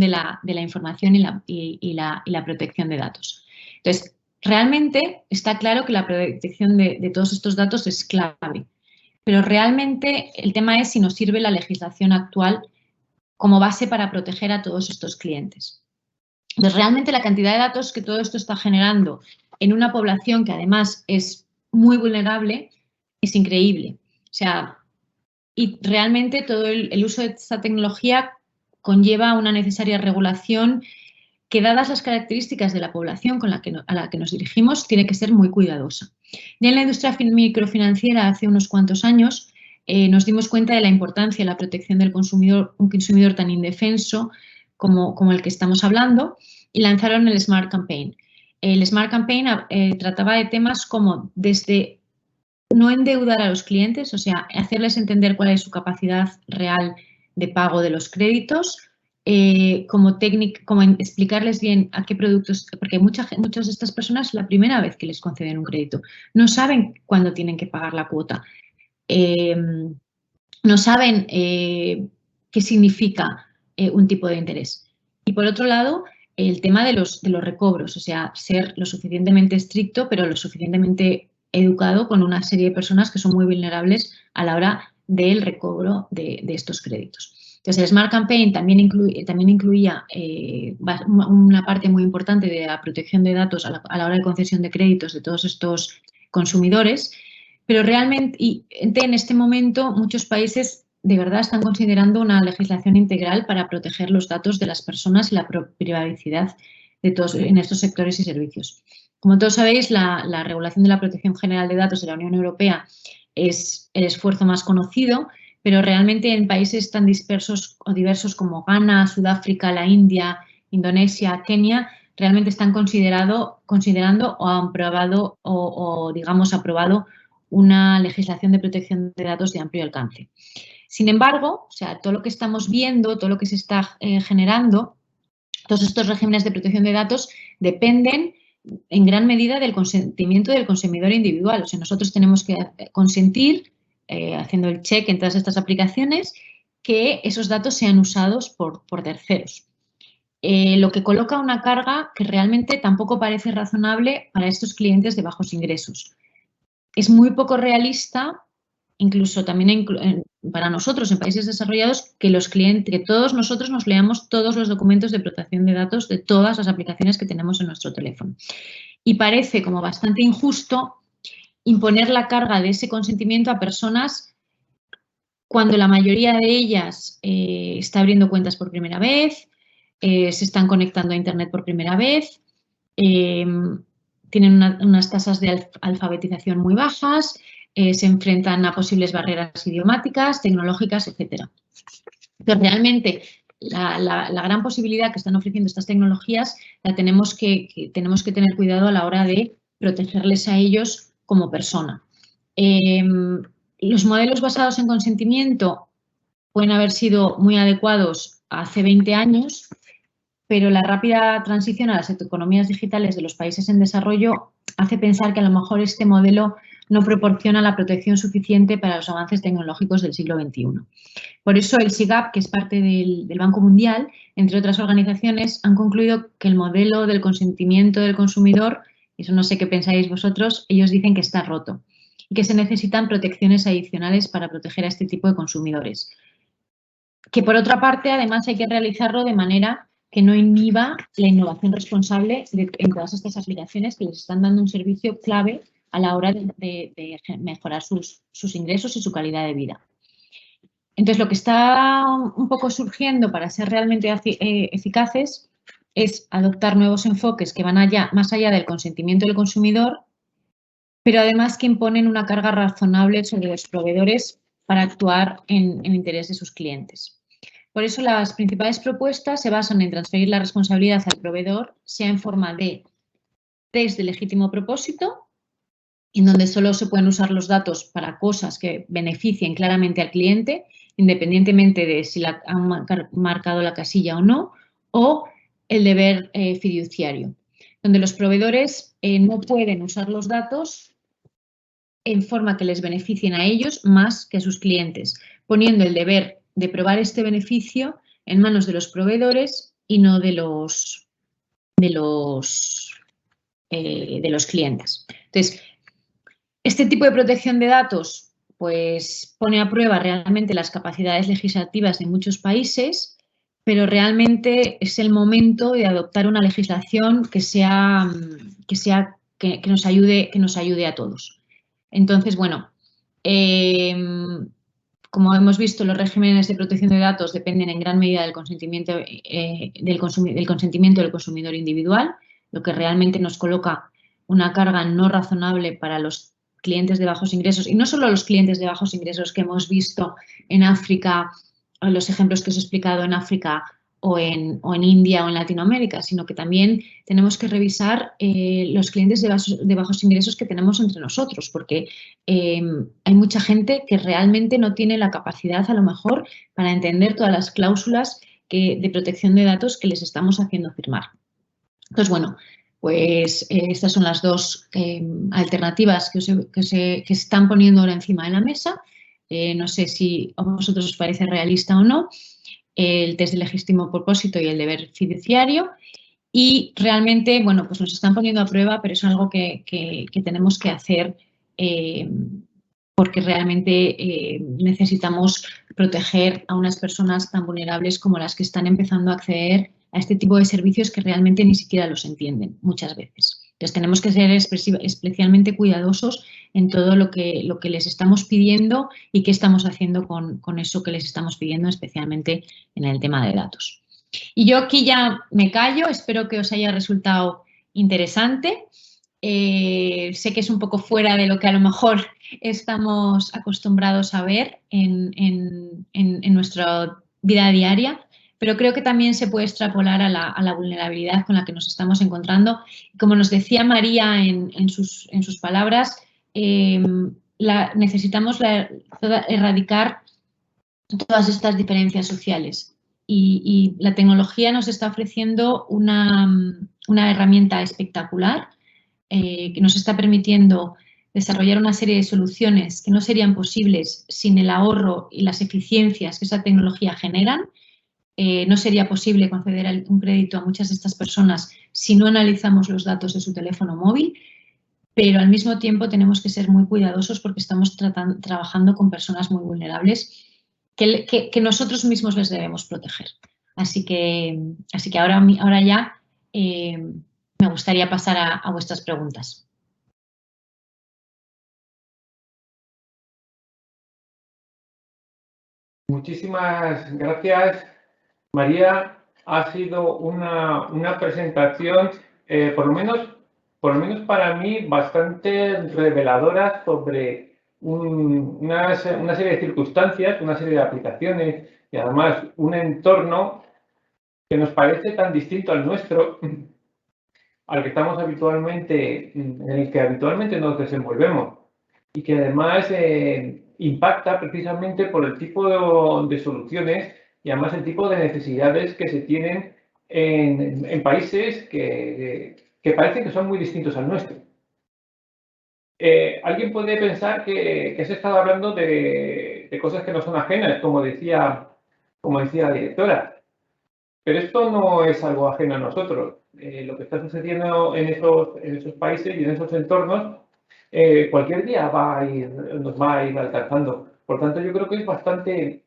la información y la protección de datos. Entonces, realmente está claro que la protección de todos estos datos es clave, pero realmente el tema es si nos sirve la legislación actual como base para proteger a todos estos clientes. Entonces, realmente la cantidad de datos que todo esto está generando en una población que además es muy vulnerable es increíble. O sea, y realmente todo el uso de esta tecnología conlleva una necesaria regulación que, dadas las características de la población a la que nos dirigimos, tiene que ser muy cuidadosa. Ya en la industria microfinanciera hace unos cuantos años nos dimos cuenta de la importancia de la protección del consumidor, un consumidor tan indefenso como el que estamos hablando, y lanzaron el Smart Campaign. El Smart Campaign trataba de temas como desde no endeudar a los clientes, o sea, hacerles entender cuál es su capacidad real de pago de los créditos, como explicarles bien a qué productos, porque muchas de estas personas es la primera vez que les conceden un crédito, no saben cuándo tienen que pagar la cuota, no saben qué significa un tipo de interés. Y por otro lado, el tema de los recobros, o sea, ser lo suficientemente estricto, pero lo suficientemente educado con una serie de personas que son muy vulnerables a la hora del recobro de estos créditos. Entonces, el Smart Campaign también incluía una parte muy importante de la protección de datos a la hora de concesión de créditos de todos estos consumidores, pero realmente en este momento muchos países de verdad están considerando una legislación integral para proteger los datos de las personas y la privacidad de todos en estos sectores y servicios. Como todos sabéis, la regulación de la protección general de datos de la Unión Europea es el esfuerzo más conocido, pero realmente en países tan dispersos o diversos como Ghana, Sudáfrica, la India, Indonesia, Kenia, realmente están considerando o han aprobado o digamos, aprobado una legislación de protección de datos de amplio alcance. Sin embargo, o sea, todo lo que estamos viendo, todo lo que se está generando, todos estos regímenes de protección de datos dependen en gran medida del consentimiento del consumidor individual. O sea, nosotros tenemos que consentir, haciendo el check en todas estas aplicaciones, que esos datos sean usados por terceros. Lo que coloca una carga que realmente tampoco parece razonable para estos clientes de bajos ingresos. Es muy poco realista, incluso también para nosotros en países desarrollados, que los clientes, que todos nosotros nos leamos todos los documentos de protección de datos de todas las aplicaciones que tenemos en nuestro teléfono. Y parece como bastante injusto imponer la carga de ese consentimiento a personas cuando la mayoría de ellas está abriendo cuentas por primera vez, se están conectando a Internet por primera vez, tienen unas tasas de alfabetización muy bajas, se enfrentan a posibles barreras idiomáticas, tecnológicas, etc. Pero realmente la gran posibilidad que están ofreciendo estas tecnologías la tenemos que tener cuidado a la hora de protegerles a ellos como persona. Los modelos basados en consentimiento pueden haber sido muy adecuados hace 20 años, pero la rápida transición a las economías digitales de los países en desarrollo hace pensar que a lo mejor este modelo no proporciona la protección suficiente para los avances tecnológicos del siglo XXI. Por eso el SIGAP, que es parte del Banco Mundial, entre otras organizaciones, han concluido que el modelo del consentimiento del consumidor, eso no sé qué pensáis vosotros, ellos dicen que está roto y que se necesitan protecciones adicionales para proteger a este tipo de consumidores. Que por otra parte, además, hay que realizarlo de manera que no inhiba la innovación responsable en todas estas aplicaciones que les están dando un servicio clave a la hora de mejorar sus ingresos y su calidad de vida. Entonces, lo que está un poco surgiendo para ser realmente eficaces es adoptar nuevos enfoques que van más allá del consentimiento del consumidor, pero además que imponen una carga razonable sobre los proveedores para actuar en interés de sus clientes. Por eso, las principales propuestas se basan en transferir la responsabilidad al proveedor, sea en forma de test de legítimo propósito, en donde solo se pueden usar los datos para cosas que beneficien claramente al cliente, independientemente de si han marcado la casilla o no, o el deber fiduciario, donde los proveedores no pueden usar los datos en forma que les beneficien a ellos más que a sus clientes, poniendo el deber de probar este beneficio en manos de los proveedores y no de los clientes. Entonces, este tipo de protección de datos pues, pone a prueba realmente las capacidades legislativas de muchos países, pero realmente es el momento de adoptar una legislación que nos ayude a todos. Entonces, bueno, como hemos visto, los regímenes de protección de datos dependen en gran medida del consentimiento del consumidor individual, lo que realmente nos coloca una carga no razonable para los clientes de bajos ingresos, y no solo los clientes de bajos ingresos que hemos visto en África, los ejemplos que os he explicado en África o en India o en Latinoamérica, sino que también tenemos que revisar los clientes de bajos ingresos que tenemos entre nosotros, porque hay mucha gente que realmente no tiene la capacidad, a lo mejor, para entender todas las cláusulas de protección de datos que les estamos haciendo firmar. Entonces, bueno, pues estas son las dos alternativas que se están poniendo ahora encima de la mesa. No sé si a vosotros os parece realista o no, el test de legítimo propósito y el deber fiduciario. Y realmente, bueno, pues nos están poniendo a prueba, pero es algo que tenemos que hacer porque realmente necesitamos proteger a unas personas tan vulnerables como las que están empezando a acceder a este tipo de servicios que realmente ni siquiera los entienden muchas veces. Entonces, tenemos que ser especialmente cuidadosos en todo lo que les estamos pidiendo y qué estamos haciendo con eso que les estamos pidiendo, especialmente en el tema de datos. Y yo aquí ya me callo, espero que os haya resultado interesante. Sé que es un poco fuera de lo que a lo mejor estamos acostumbrados a ver en nuestra vida diaria, pero creo que también se puede extrapolar a la vulnerabilidad con la que nos estamos encontrando. Como nos decía María en sus palabras, necesitamos erradicar todas estas diferencias sociales y la tecnología nos está ofreciendo una herramienta espectacular que nos está permitiendo desarrollar una serie de soluciones que no serían posibles sin el ahorro y las eficiencias que esa tecnología generan. No sería posible conceder un crédito a muchas de estas personas si no analizamos los datos de su teléfono móvil, pero al mismo tiempo tenemos que ser muy cuidadosos porque estamos trabajando con personas muy vulnerables que nosotros mismos les debemos proteger. Así que ahora ya me gustaría pasar a vuestras preguntas. Muchísimas gracias, María. Ha sido una presentación, por lo menos para mí, bastante reveladora sobre una serie de circunstancias, una serie de aplicaciones y además un entorno que nos parece tan distinto al nuestro, al que estamos habitualmente, en el que habitualmente nos desenvolvemos y que además impacta precisamente por el tipo de soluciones y además el tipo de necesidades que se tienen en países que parecen que son muy distintos al nuestro. Alguien puede pensar que se está hablando de cosas que no son ajenas, como decía la directora, pero esto no es algo ajeno a nosotros. Lo que está sucediendo en esos países y en esos entornos cualquier día nos va a ir alcanzando. Por tanto, yo creo que es bastante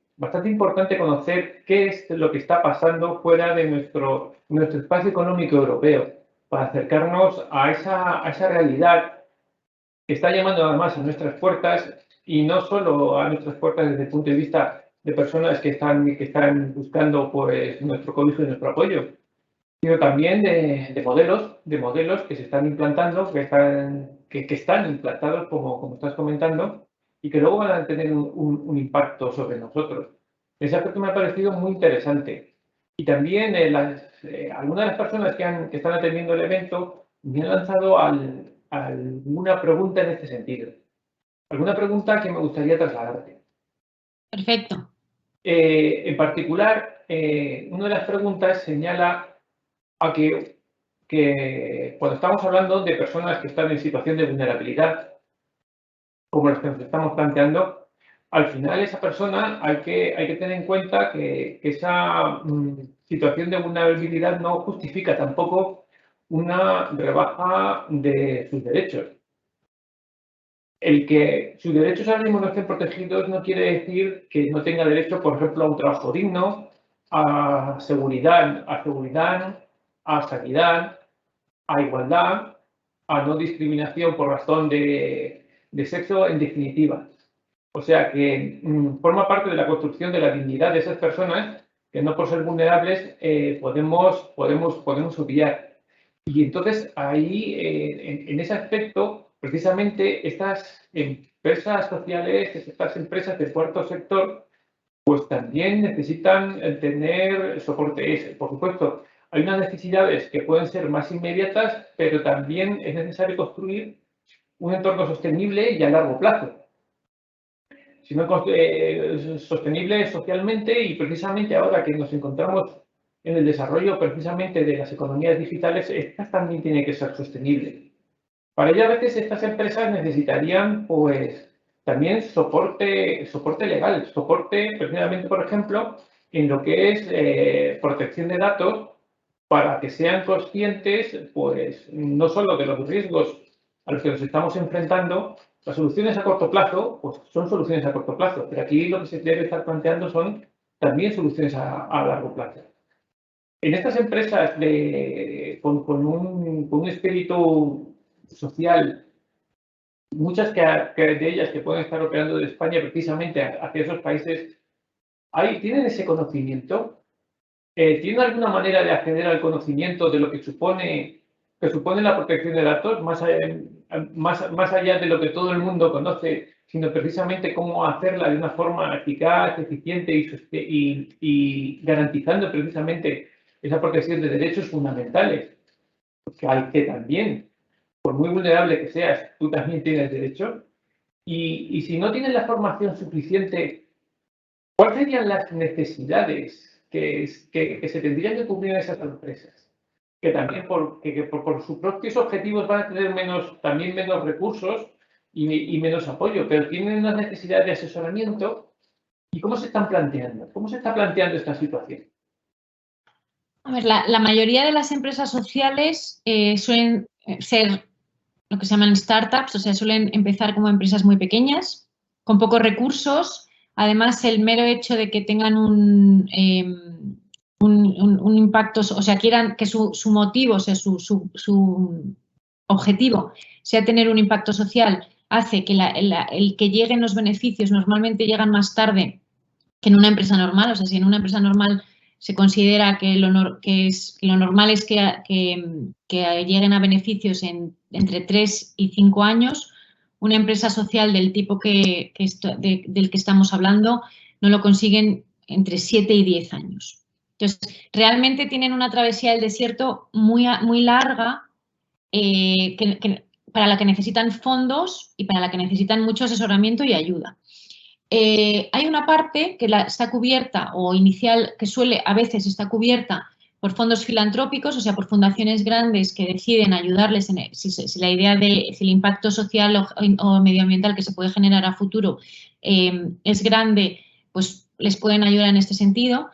importante conocer qué es lo que está pasando fuera de nuestro espacio económico europeo, para acercarnos a esa realidad que está llamando además a nuestras puertas, y no solo a nuestras puertas desde el punto de vista de personas que están buscando pues, nuestro cobijo y nuestro apoyo, sino también de modelos que se están implantando, que están implantados, como estás comentando, y que luego van a tener un impacto sobre nosotros. Ese aspecto me ha parecido muy interesante. Y también algunas de las personas que están atendiendo el evento me han lanzado alguna pregunta en este sentido. Alguna pregunta que me gustaría trasladarte. Perfecto. En particular, una de las preguntas señala a que cuando estamos hablando de personas que están en situación de vulnerabilidad, como las que nos estamos planteando, al final esa persona hay que tener en cuenta que esa situación de vulnerabilidad no justifica tampoco una rebaja de sus derechos. El que sus derechos ahora mismo no estén protegidos no quiere decir que no tenga derecho, por ejemplo, a un trabajo digno, a seguridad, a sanidad, a igualdad, a no discriminación por razón de sexo, en definitiva. O sea que forma parte de la construcción de la dignidad de esas personas que no por ser vulnerables podemos obviar. Y entonces ahí, en ese aspecto, precisamente estas empresas sociales, estas empresas del cuarto sector, pues también necesitan tener soporte. Por supuesto, hay unas necesidades que pueden ser más inmediatas, pero también es necesario construir un entorno sostenible y a largo plazo. Sostenible socialmente, y precisamente ahora que nos encontramos en el desarrollo precisamente de las economías digitales, estas también tienen que ser sostenibles. Para ello, a veces estas empresas necesitarían pues también soporte legal, soporte precisamente, por ejemplo, en lo que es protección de datos, para que sean conscientes pues no solo de los riesgos a los que nos estamos enfrentando. Las soluciones a corto plazo pues son soluciones a corto plazo, pero aquí lo que se debe estar planteando son también soluciones a largo plazo. En estas empresas con un espíritu social, muchas de ellas que pueden estar operando de España precisamente hacia esos países, ¿tienen ese conocimiento? ¿Tienen alguna manera de acceder al conocimiento de lo que supone que supone la protección de datos, más allá de lo que todo el mundo conoce, sino precisamente cómo hacerla de una forma eficaz, eficiente y garantizando precisamente esa protección de derechos fundamentales, porque al que también, por muy vulnerable que seas, tú también tienes derecho. Y si no tienes la formación suficiente, ¿cuáles serían las necesidades que se tendrían que cubrir en esas empresas? Que también por sus propios objetivos van a tener también menos recursos y menos apoyo, pero tienen una necesidad de asesoramiento. ¿Y cómo se están planteando? ¿Cómo se está planteando esta situación? A ver, la mayoría de las empresas sociales suelen ser lo que se llaman startups, o sea, suelen empezar como empresas muy pequeñas, con pocos recursos. Además, el mero hecho de que tengan un impacto, o sea, quieran que su motivo, o sea, su objetivo sea tener un impacto social, hace que el que lleguen los beneficios normalmente llegan más tarde que en una empresa normal. O sea, si en una empresa normal se considera que lo normal es que lleguen a beneficios entre 3 y 5 años, una empresa social del tipo del que estamos hablando no lo consiguen entre 7 y 10 años. Entonces, realmente tienen una travesía del desierto muy, muy larga para la que necesitan fondos y para la que necesitan mucho asesoramiento y ayuda. Hay una parte que está cubierta o inicial, que a veces está cubierta por fondos filantrópicos, o sea, por fundaciones grandes que deciden ayudarles si la idea si el impacto social o medioambiental que se puede generar a futuro es grande, pues les pueden ayudar en este sentido,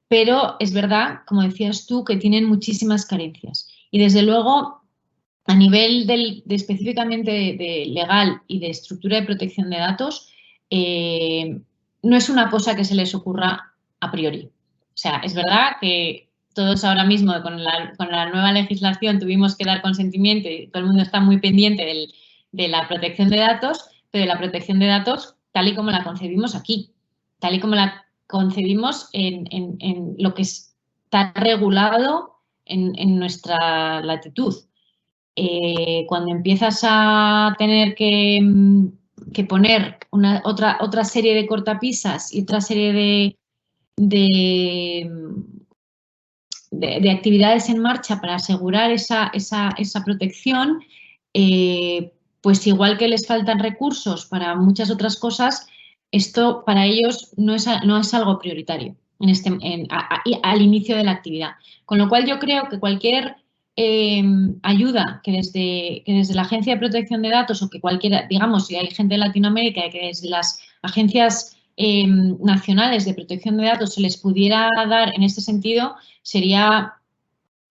pero es verdad, como decías tú, que tienen muchísimas carencias. Y desde luego, a nivel específicamente de legal y de estructura de protección de datos, no es una cosa que se les ocurra a priori. O sea, es verdad que todos ahora mismo con la nueva legislación tuvimos que dar consentimiento y todo el mundo está muy pendiente de la protección de datos, pero de la protección de datos tal y como la concebimos aquí, tal y como la concebimos en lo que está regulado en nuestra latitud. Cuando empiezas a tener que poner otra serie de cortapisas y otra serie de actividades en marcha para asegurar esa protección, pues igual que les faltan recursos para muchas otras cosas, esto para ellos no es algo prioritario al inicio de la actividad. Con lo cual yo creo que cualquier ayuda que desde la Agencia de Protección de Datos o que cualquiera, digamos, si hay gente de Latinoamérica que desde las agencias nacionales de protección de datos se les pudiera dar en este sentido, sería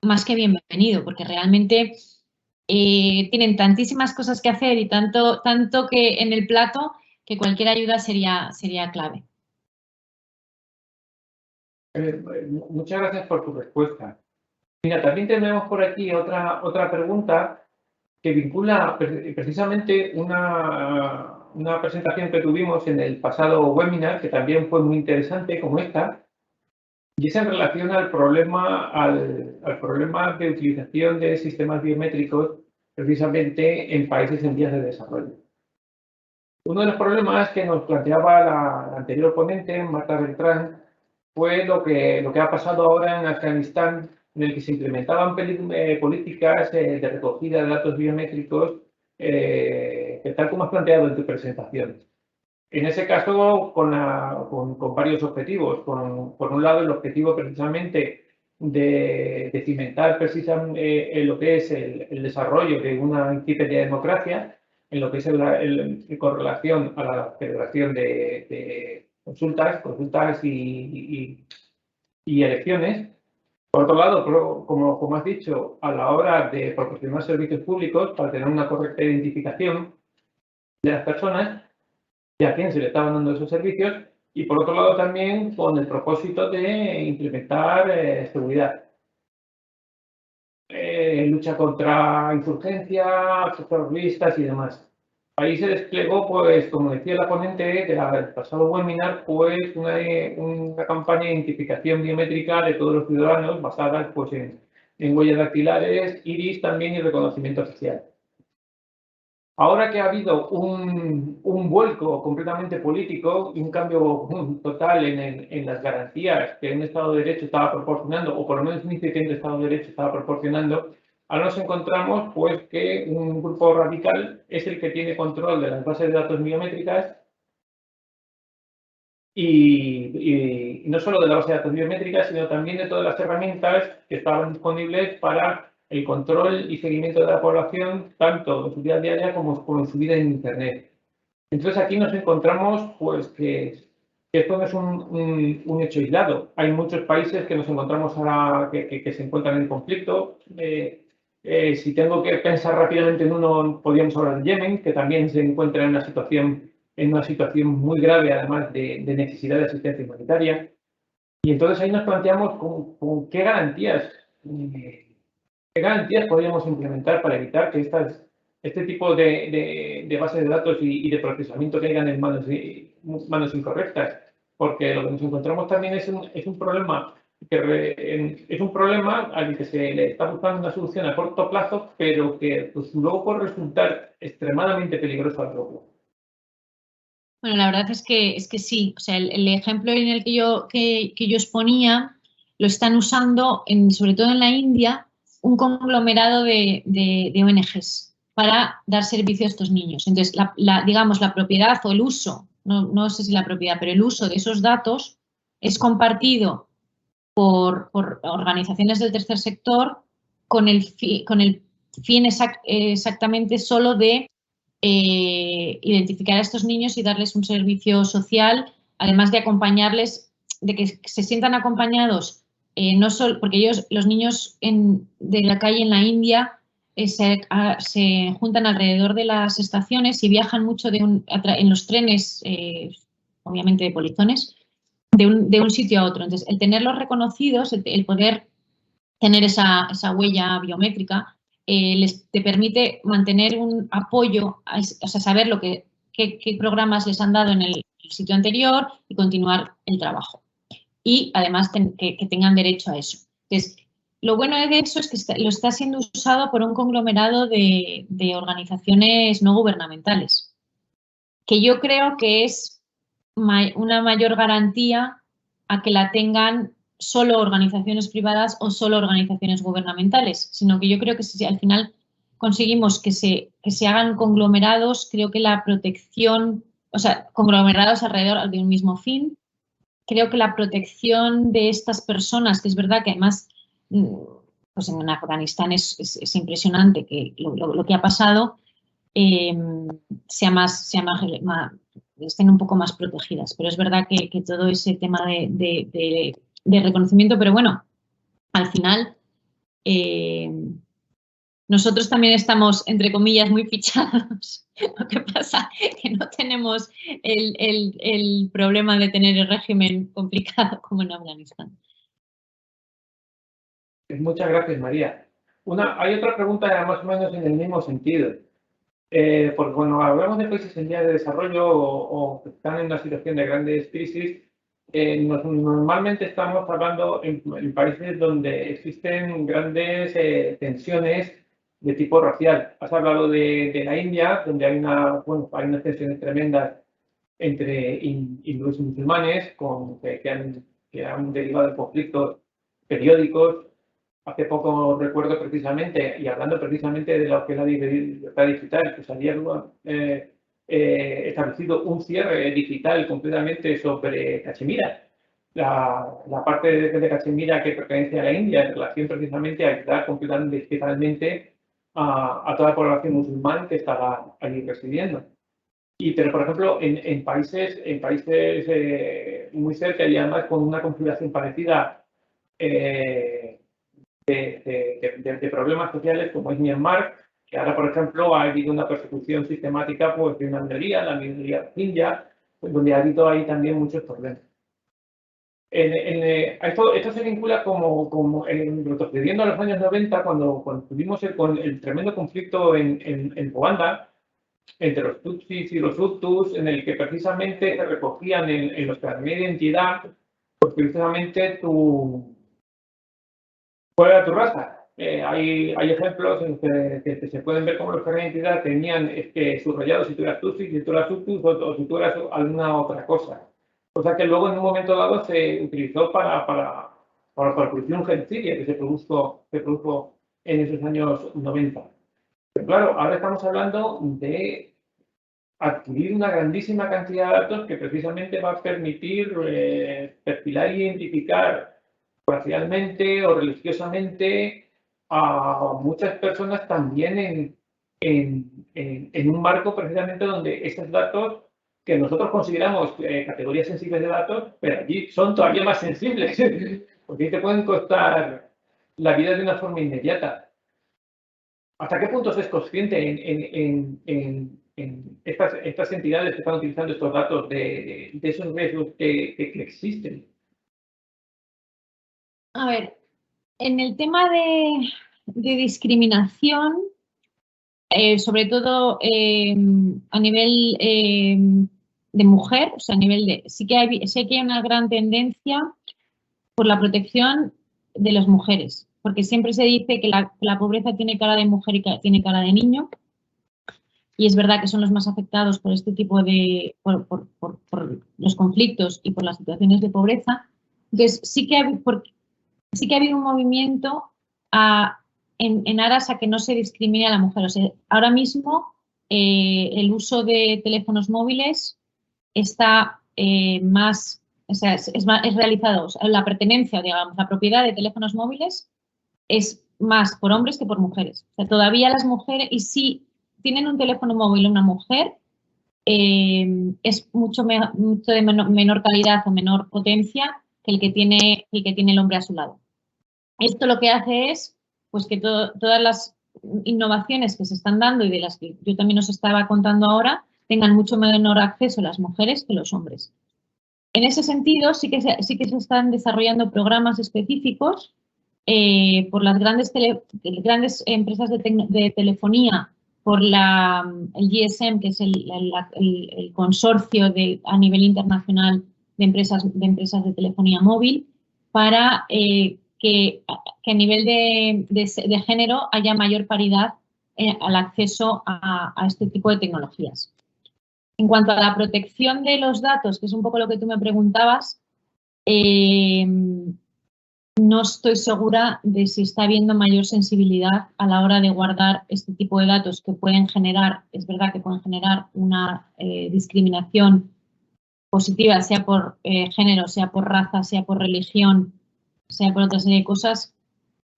más que bienvenido, porque realmente tienen tantísimas cosas que hacer y tanto que en el plato que cualquier ayuda sería clave. Muchas gracias por tu respuesta. Mira, también tenemos por aquí otra pregunta que vincula precisamente una presentación que tuvimos en el pasado webinar, que también fue muy interesante como esta, y es en relación al problema de utilización de sistemas biométricos precisamente en países en vías de desarrollo. Uno de los problemas que nos planteaba la anterior ponente, Marta Beltrán, fue lo que ha pasado ahora en Afganistán, en el que se implementaban políticas de recogida de datos biométricos, tal como has planteado en tu presentación. En ese caso, con varios objetivos. Por un lado, el objetivo precisamente de cimentar precisamente en lo que es el desarrollo de una incipiente democracia, en lo que es con relación a la celebración de consultas y elecciones. Por otro lado, como has dicho, a la hora de proporcionar servicios públicos para tener una correcta identificación de las personas y a quién se le estaban dando esos servicios, y por otro lado también con el propósito de implementar seguridad, lucha contra insurgencia, terroristas y demás. Ahí se desplegó, pues, como decía la ponente del pasado webinar, pues una campaña de identificación biométrica de todos los ciudadanos basada pues, en huellas dactilares, iris también y reconocimiento facial. Ahora que ha habido un vuelco completamente político y un cambio total en las garantías que un Estado de Derecho estaba proporcionando, o por lo menos un incipiente Estado de Derecho estaba proporcionando, ahora nos encontramos pues que un grupo radical es el que tiene control de las bases de datos biométricas y no solo de la base de datos biométricas, sino también de todas las herramientas que estaban disponibles para el control y seguimiento de la población, tanto en su vida diaria como en su vida en Internet. Entonces aquí nos encontramos pues que esto no es un hecho aislado. Hay muchos países que nos encontramos ahora que se encuentran en conflicto. Si tengo que pensar rápidamente en uno, podríamos hablar de Yemen, que también se encuentra en una situación muy grave, además de necesidad de asistencia humanitaria. Y entonces ahí nos planteamos con qué garantías podríamos implementar para evitar que este tipo de bases de datos y de procesamiento caigan en manos incorrectas. Porque lo que nos encontramos también es un problema es un problema al que se le está buscando una solución a corto plazo, pero que pues, luego puede resultar extremadamente peligroso al largo plazo. Bueno, la verdad es que sí. O sea, el ejemplo en el que yo exponía lo están usando, sobre todo en la India, un conglomerado de ONGs para dar servicio a estos niños. Entonces, digamos, la propiedad o el uso, no sé si la propiedad, pero el uso de esos datos es compartido por organizaciones del tercer sector con el fin exactamente solo de identificar a estos niños y darles un servicio social, además de acompañarles, de que se sientan acompañados, no solo porque los niños de la calle en la India se juntan alrededor de las estaciones y viajan mucho en los trenes, obviamente de polizones, de un sitio a otro. Entonces, el tenerlos reconocidos, el poder tener esa huella biométrica, te permite mantener un apoyo, o sea, saber qué programas les han dado en el sitio anterior y continuar el trabajo. Y además que tengan derecho a eso. Entonces, lo bueno de eso es que lo está siendo usado por un conglomerado de organizaciones no gubernamentales, que yo creo que es una mayor garantía a que la tengan solo organizaciones privadas o solo organizaciones gubernamentales, sino que yo creo que si al final conseguimos que se hagan conglomerados, creo que la protección, o sea, conglomerados alrededor de un mismo fin, creo que la protección de estas personas, que es verdad que además pues en Afganistán es impresionante que lo que ha pasado, estén un poco más protegidas. Pero es verdad que todo ese tema de reconocimiento, pero bueno, al final nosotros también estamos, entre comillas, muy fichados. Lo que pasa es que no tenemos el problema de tener el régimen complicado como en Afganistán. Muchas gracias, María. Hay otra pregunta más o menos en el mismo sentido. Porque cuando hablamos de países en vías de desarrollo o que están en una situación de grandes crisis, normalmente estamos hablando en países donde existen grandes tensiones de tipo racial. Has hablado de la India, donde hay unas tensiones tremendas entre hindúes y musulmanes que han derivado de conflictos periódicos. Hace poco recuerdo precisamente, y hablando precisamente de lo que es la libertad digital, que se había establecido un cierre digital completamente sobre Cachemira. La parte de Cachemira que pertenece a la India en relación precisamente a ayudar completamente digitalmente a toda la población musulmana que estaba allí residiendo. Pero, por ejemplo, en países muy cerca y además con una configuración parecida de problemas sociales como es Myanmar, que ahora, por ejemplo, ha habido una persecución sistemática pues, de una minoría, la minoría rohingya, donde ha habido ahí también muchos problemas. Esto se vincula como retrocediendo a los años 90, cuando tuvimos el tremendo conflicto en Ruanda, entre los Tutsis y los Hutus, en el que precisamente se recogían en los carnets de identidad, pues precisamente ¿cuál era tu raza? hay ejemplos en que se pueden ver cómo los carnet de identidad tenían subrayados si tú eras Tutsi, si tú eras Hutu o si tú eras alguna otra cosa. O sea que luego en un momento dado se utilizó para producir un genocidio que se produjo en esos años 90. Pero claro, ahora estamos hablando de adquirir una grandísima cantidad de datos que precisamente va a permitir perfilar e identificar racialmente o religiosamente a muchas personas también en un marco precisamente donde estos datos que nosotros consideramos categorías sensibles de datos, pero allí son todavía más sensibles, porque ahí te pueden costar la vida de una forma inmediata. ¿Hasta qué punto se es consciente en estas entidades que están utilizando estos datos de esos riesgos que existen? A ver, en el tema de discriminación, sobre todo a nivel de mujer, o sea, a nivel de... Sí que hay una gran tendencia por la protección de las mujeres, porque siempre se dice que la pobreza tiene cara de mujer y tiene cara de niño, y es verdad que son los más afectados por este tipo de... por los conflictos y por las situaciones de pobreza. Entonces, sí que ha habido un movimiento en aras a que no se discrimine a la mujer. O sea, ahora mismo el uso de teléfonos móviles está más, o sea, es realizado, o sea, la pertenencia, digamos, la propiedad de teléfonos móviles es más por hombres que por mujeres. O sea, todavía las mujeres, y si tienen un teléfono móvil una mujer, es mucho de menor calidad o menor potencia que el que tiene el hombre a su lado. Esto lo que hace es pues, que todas las innovaciones que se están dando y de las que yo también os estaba contando ahora tengan mucho menor acceso las mujeres que los hombres. En ese sentido, sí que se están desarrollando programas específicos por las grandes empresas de telefonía, por el GSM, que es el consorcio a nivel internacional de empresas de telefonía móvil, para que a nivel de género haya mayor paridad al acceso a este tipo de tecnologías. En cuanto a la protección de los datos, que es un poco lo que tú me preguntabas, no estoy segura de si está habiendo mayor sensibilidad a la hora de guardar este tipo de datos que pueden generar, es verdad que pueden generar una discriminación positiva, sea por género, sea por raza, sea por religión, sea por otra serie de cosas.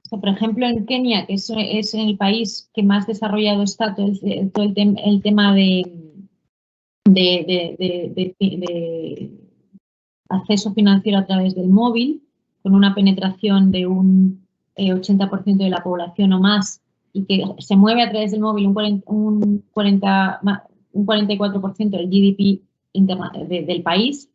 O sea, por ejemplo, en Kenia, que es el país que más desarrollado está todo el tema de acceso financiero a través del móvil, con una penetración de un 80% de la población o más, y que se mueve a través del móvil un 44% del GDP del país.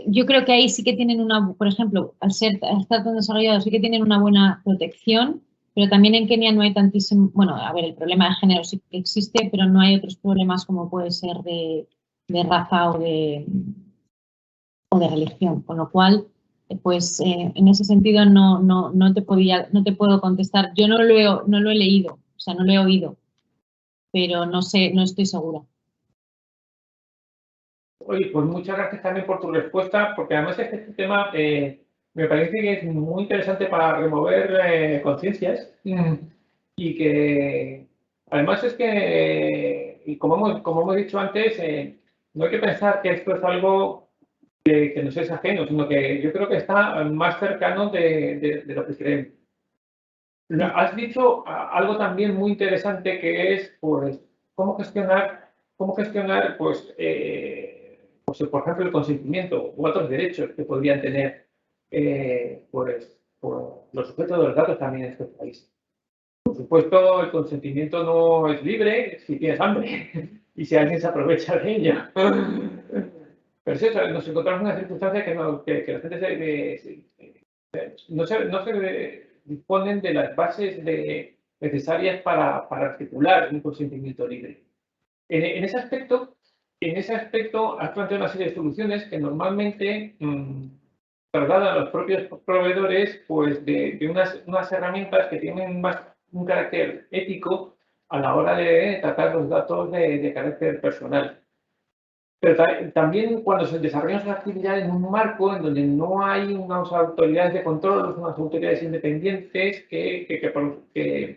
Yo creo que ahí sí que tienen por ejemplo, al estar tan desarrollados, sí que tienen una buena protección, pero también en Kenia no hay tantísimo, bueno, a ver, el problema de género sí que existe, pero no hay otros problemas como puede ser de raza o de religión, con lo cual, pues en ese sentido no te puedo contestar. Yo no lo he leído, o sea, no lo he oído, pero no sé, no estoy segura. Oye, pues muchas gracias también por tu respuesta, porque además este tema me parece que es muy interesante para remover conciencias y que además es que, y como hemos dicho antes, no hay que pensar que esto es algo que nos es ajeno, sino que yo creo que está más cercano de lo que creemos. Has dicho algo también muy interesante que es, pues, cómo gestionar pues, por ejemplo, el consentimiento u otros derechos que podrían tener pues, los sujetos de los datos también en este país. Por supuesto, el consentimiento no es libre si tienes hambre y si alguien se aprovecha de ello. Pero es eso, nos encontramos en una circunstancia que la gente no se disponen de las bases necesarias para articular un consentimiento libre. En ese aspecto, has planteado una serie de soluciones que normalmente traslada a los propios proveedores pues, de unas herramientas que tienen más un carácter ético a la hora de tratar los datos de carácter personal. Pero también cuando se desarrolla esa actividad en un marco en donde no hay unas autoridades de control, unas autoridades independientes que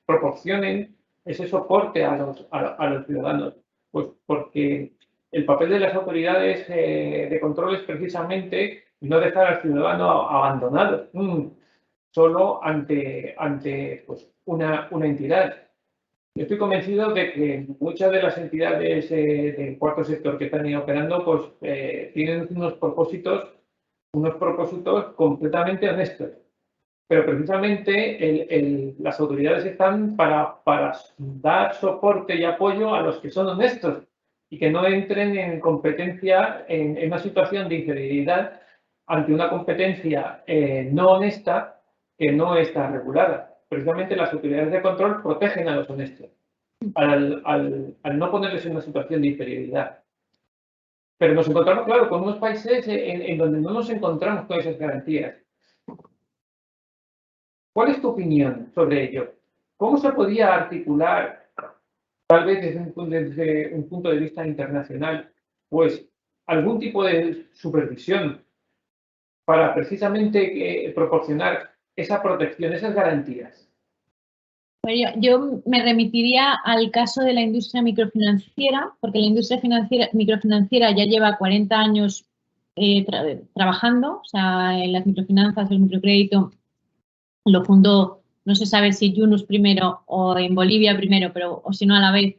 proporcionen ese soporte a los ciudadanos. Pues porque el papel de las autoridades de control es precisamente no dejar al ciudadano abandonado, solo ante pues, una entidad. Yo estoy convencido de que muchas de las entidades del cuarto sector que están operando pues, tienen unos propósitos completamente honestos. Pero precisamente las autoridades están para dar soporte y apoyo a los que son honestos y que no entren en competencia, en una situación de inferioridad ante una competencia no honesta que no está regulada. Precisamente las autoridades de control protegen a los honestos al no ponerles en una situación de inferioridad. Pero nos encontramos, claro, con unos países en donde no nos encontramos con esas garantías. ¿Cuál es tu opinión sobre ello? ¿Cómo se podría articular, tal vez desde un punto de vista internacional, pues algún tipo de supervisión para precisamente proporcionar esa protección, esas garantías? Bueno, yo me remitiría al caso de la industria microfinanciera, porque la industria microfinanciera ya lleva 40 años trabajando, o sea, en las microfinanzas, el microcrédito lo fundó, no se sabe si Yunus primero o en Bolivia primero, pero o si no a la vez,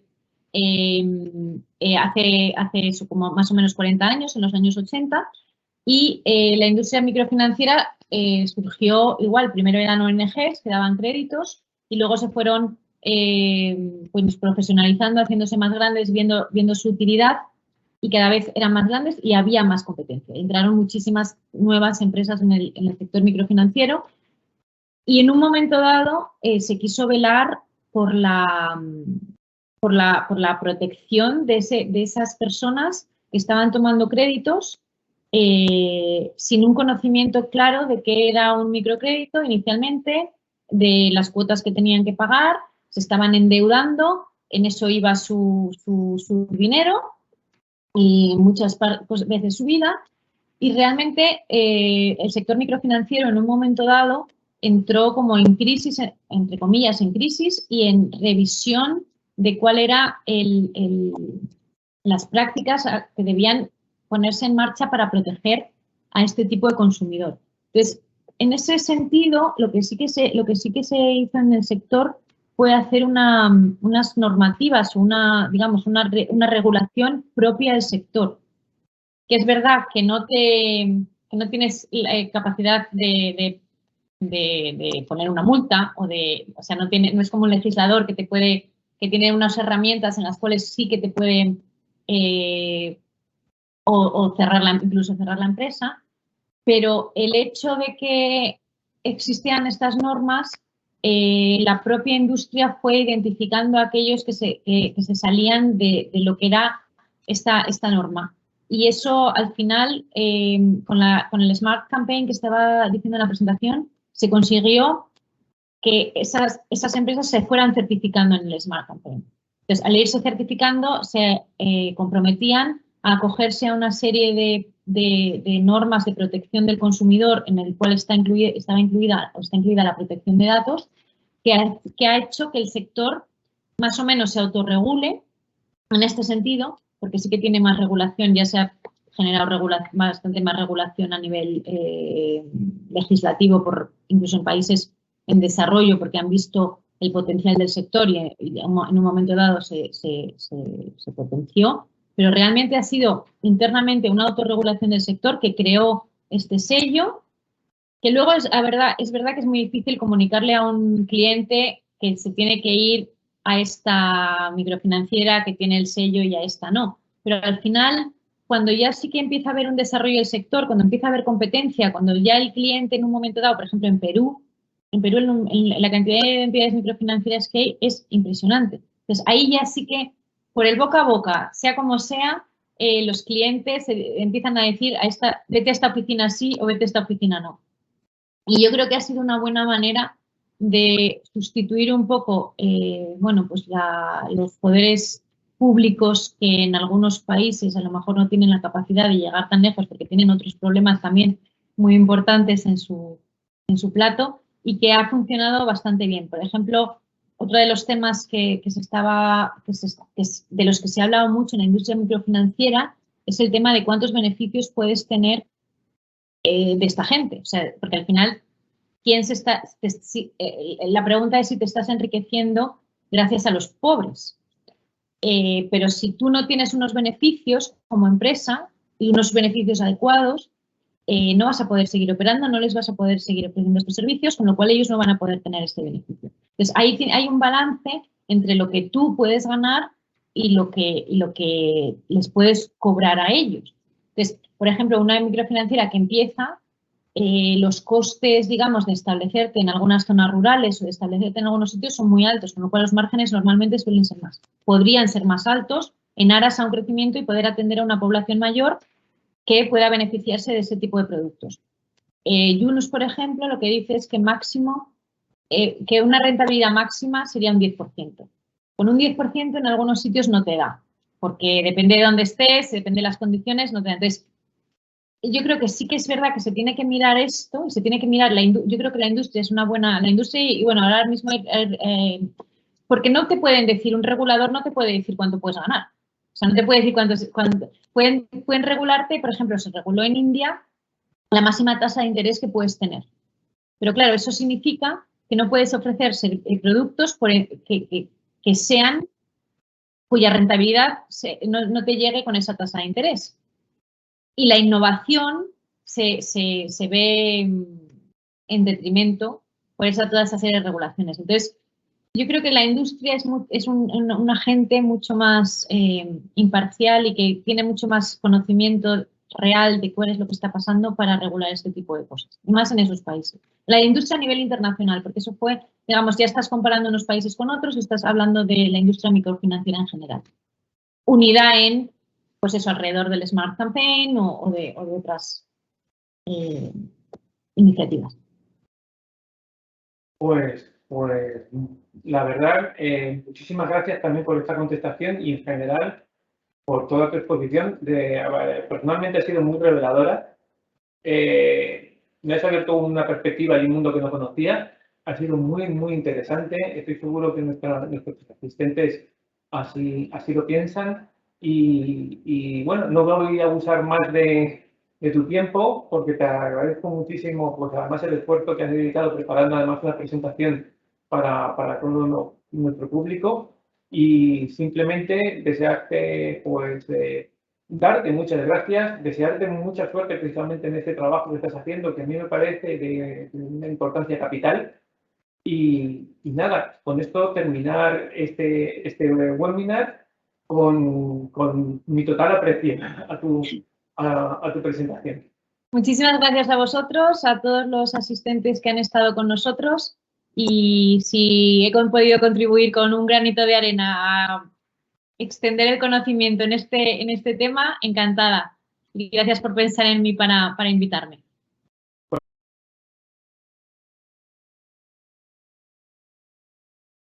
hace eso como más o menos 40 años, en los años 80, y la industria microfinanciera surgió igual, primero eran ONGs que daban créditos y luego se fueron pues profesionalizando, haciéndose más grandes, viendo su utilidad y cada vez eran más grandes y había más competencia. Entraron muchísimas nuevas empresas en el sector microfinanciero y en un momento dado se quiso velar por la protección de esas personas que estaban tomando créditos sin un conocimiento claro de qué era un microcrédito inicialmente, de las cuotas que tenían que pagar, se estaban endeudando, en eso iba su dinero y muchas veces su vida. Y realmente el sector microfinanciero en un momento dado entró como en crisis, entre comillas, en crisis y en revisión de cuál era las prácticas que debían ponerse en marcha para proteger a este tipo de consumidor. Entonces, en ese sentido, lo que sí que se hizo en el sector fue hacer unas normativas, digamos, una regulación propia del sector. Que es verdad que no tienes capacidad de poner una multa o sea, no es como un legislador que tiene unas herramientas en las cuales sí que te puede o incluso cerrar la empresa, pero el hecho de que existían estas normas, la propia industria fue identificando a aquellos que se salían de lo que era esta norma. Y eso, al final, con el Smart Campaign que estaba diciendo en la presentación, se consiguió que esas empresas se fueran certificando en el Smart Campaign. Entonces, al irse certificando, se comprometían a acogerse a una serie de normas de protección del consumidor en el cual está incluida la protección de datos, que ha hecho que el sector más o menos se autorregule en este sentido, porque sí que tiene más regulación, ya se ha generado bastante más regulación a nivel legislativo, incluso en países en desarrollo, porque han visto el potencial del sector y en un momento dado se potenció, pero realmente ha sido internamente una autorregulación del sector que creó este sello, que luego es verdad que es muy difícil comunicarle a un cliente que se tiene que ir a esta microfinanciera que tiene el sello y a esta no. Pero al final, cuando ya sí que empieza a haber un desarrollo del sector, cuando empieza a haber competencia, cuando ya el cliente en un momento dado, por ejemplo en Perú la cantidad de entidades microfinancieras que hay es impresionante. Entonces ahí ya sí que por el boca a boca, sea como sea, los clientes empiezan a decir, vete a esta oficina sí o vete a esta oficina no. Y yo creo que ha sido una buena manera de sustituir un poco, bueno, pues los poderes públicos que en algunos países a lo mejor no tienen la capacidad de llegar tan lejos porque tienen otros problemas también muy importantes en su plato y que ha funcionado bastante bien. Por ejemplo, otro de los temas de los que se ha hablado mucho en la industria microfinanciera es el tema de cuántos beneficios puedes tener de esta gente. O sea, porque al final, la pregunta es si te estás enriqueciendo gracias a los pobres. Pero si tú no tienes unos beneficios como empresa y unos beneficios adecuados, no vas a poder seguir operando, no les vas a poder seguir ofreciendo estos servicios, con lo cual ellos no van a poder tener este beneficio. Entonces, ahí hay un balance entre lo que tú puedes ganar y lo que les puedes cobrar a ellos. Entonces, por ejemplo, una microfinanciera que empieza, los costes, digamos, de establecerte en algunas zonas rurales o de establecerte en algunos sitios son muy altos, con lo cual los márgenes normalmente suelen ser más. Podrían ser más altos en aras a un crecimiento y poder atender a una población mayor que pueda beneficiarse de ese tipo de productos. Yunus, por ejemplo, lo que dice es que que una rentabilidad máxima sería un 10%. Con un 10% en algunos sitios no te da, porque depende de dónde estés, depende de las condiciones, no te da. Entonces, yo creo que sí que es verdad que se tiene que mirar esto y se tiene que mirar, yo creo que la industria es una buena, y bueno, ahora mismo, porque no te pueden decir, un regulador no te puede decir cuánto puedes ganar. O sea, no te puede decir cuánto pueden regularte, por ejemplo, se reguló en India la máxima tasa de interés que puedes tener. Pero claro, eso significa que no puedes ofrecer productos que sean, cuya rentabilidad no te llegue con esa tasa de interés. Y la innovación se ve en detrimento por toda esa serie de regulaciones. Entonces, yo creo que la industria es un agente mucho más imparcial y que tiene mucho más conocimiento real de cuál es lo que está pasando para regular este tipo de cosas, y más en esos países. La industria a nivel internacional, porque eso fue, digamos, ya estás comparando unos países con otros y estás hablando de la industria microfinanciera en general. Unida en, pues eso, alrededor del Smart Campaign o de otras iniciativas. Pues la verdad, muchísimas gracias también por esta contestación y en general por toda tu exposición. Personalmente ha sido muy reveladora. Me has abierto una perspectiva y un mundo que no conocía. Ha sido muy, muy interesante. Estoy seguro que nuestros asistentes así lo piensan. Y bueno, no voy a abusar más de tu tiempo porque te agradezco muchísimo, pues además el esfuerzo que has dedicado preparando además una presentación para todo nuestro público y simplemente desearte pues darte muchas gracias, desearte mucha suerte precisamente en este trabajo que estás haciendo, que a mí me parece de una importancia capital. Y nada, con esto terminar este webinar con mi total aprecio a tu presentación. Muchísimas gracias a vosotros, a todos los asistentes que han estado con nosotros, y si he podido contribuir con un granito de arena a extender el conocimiento en este tema, encantada. Y gracias por pensar en mí para invitarme.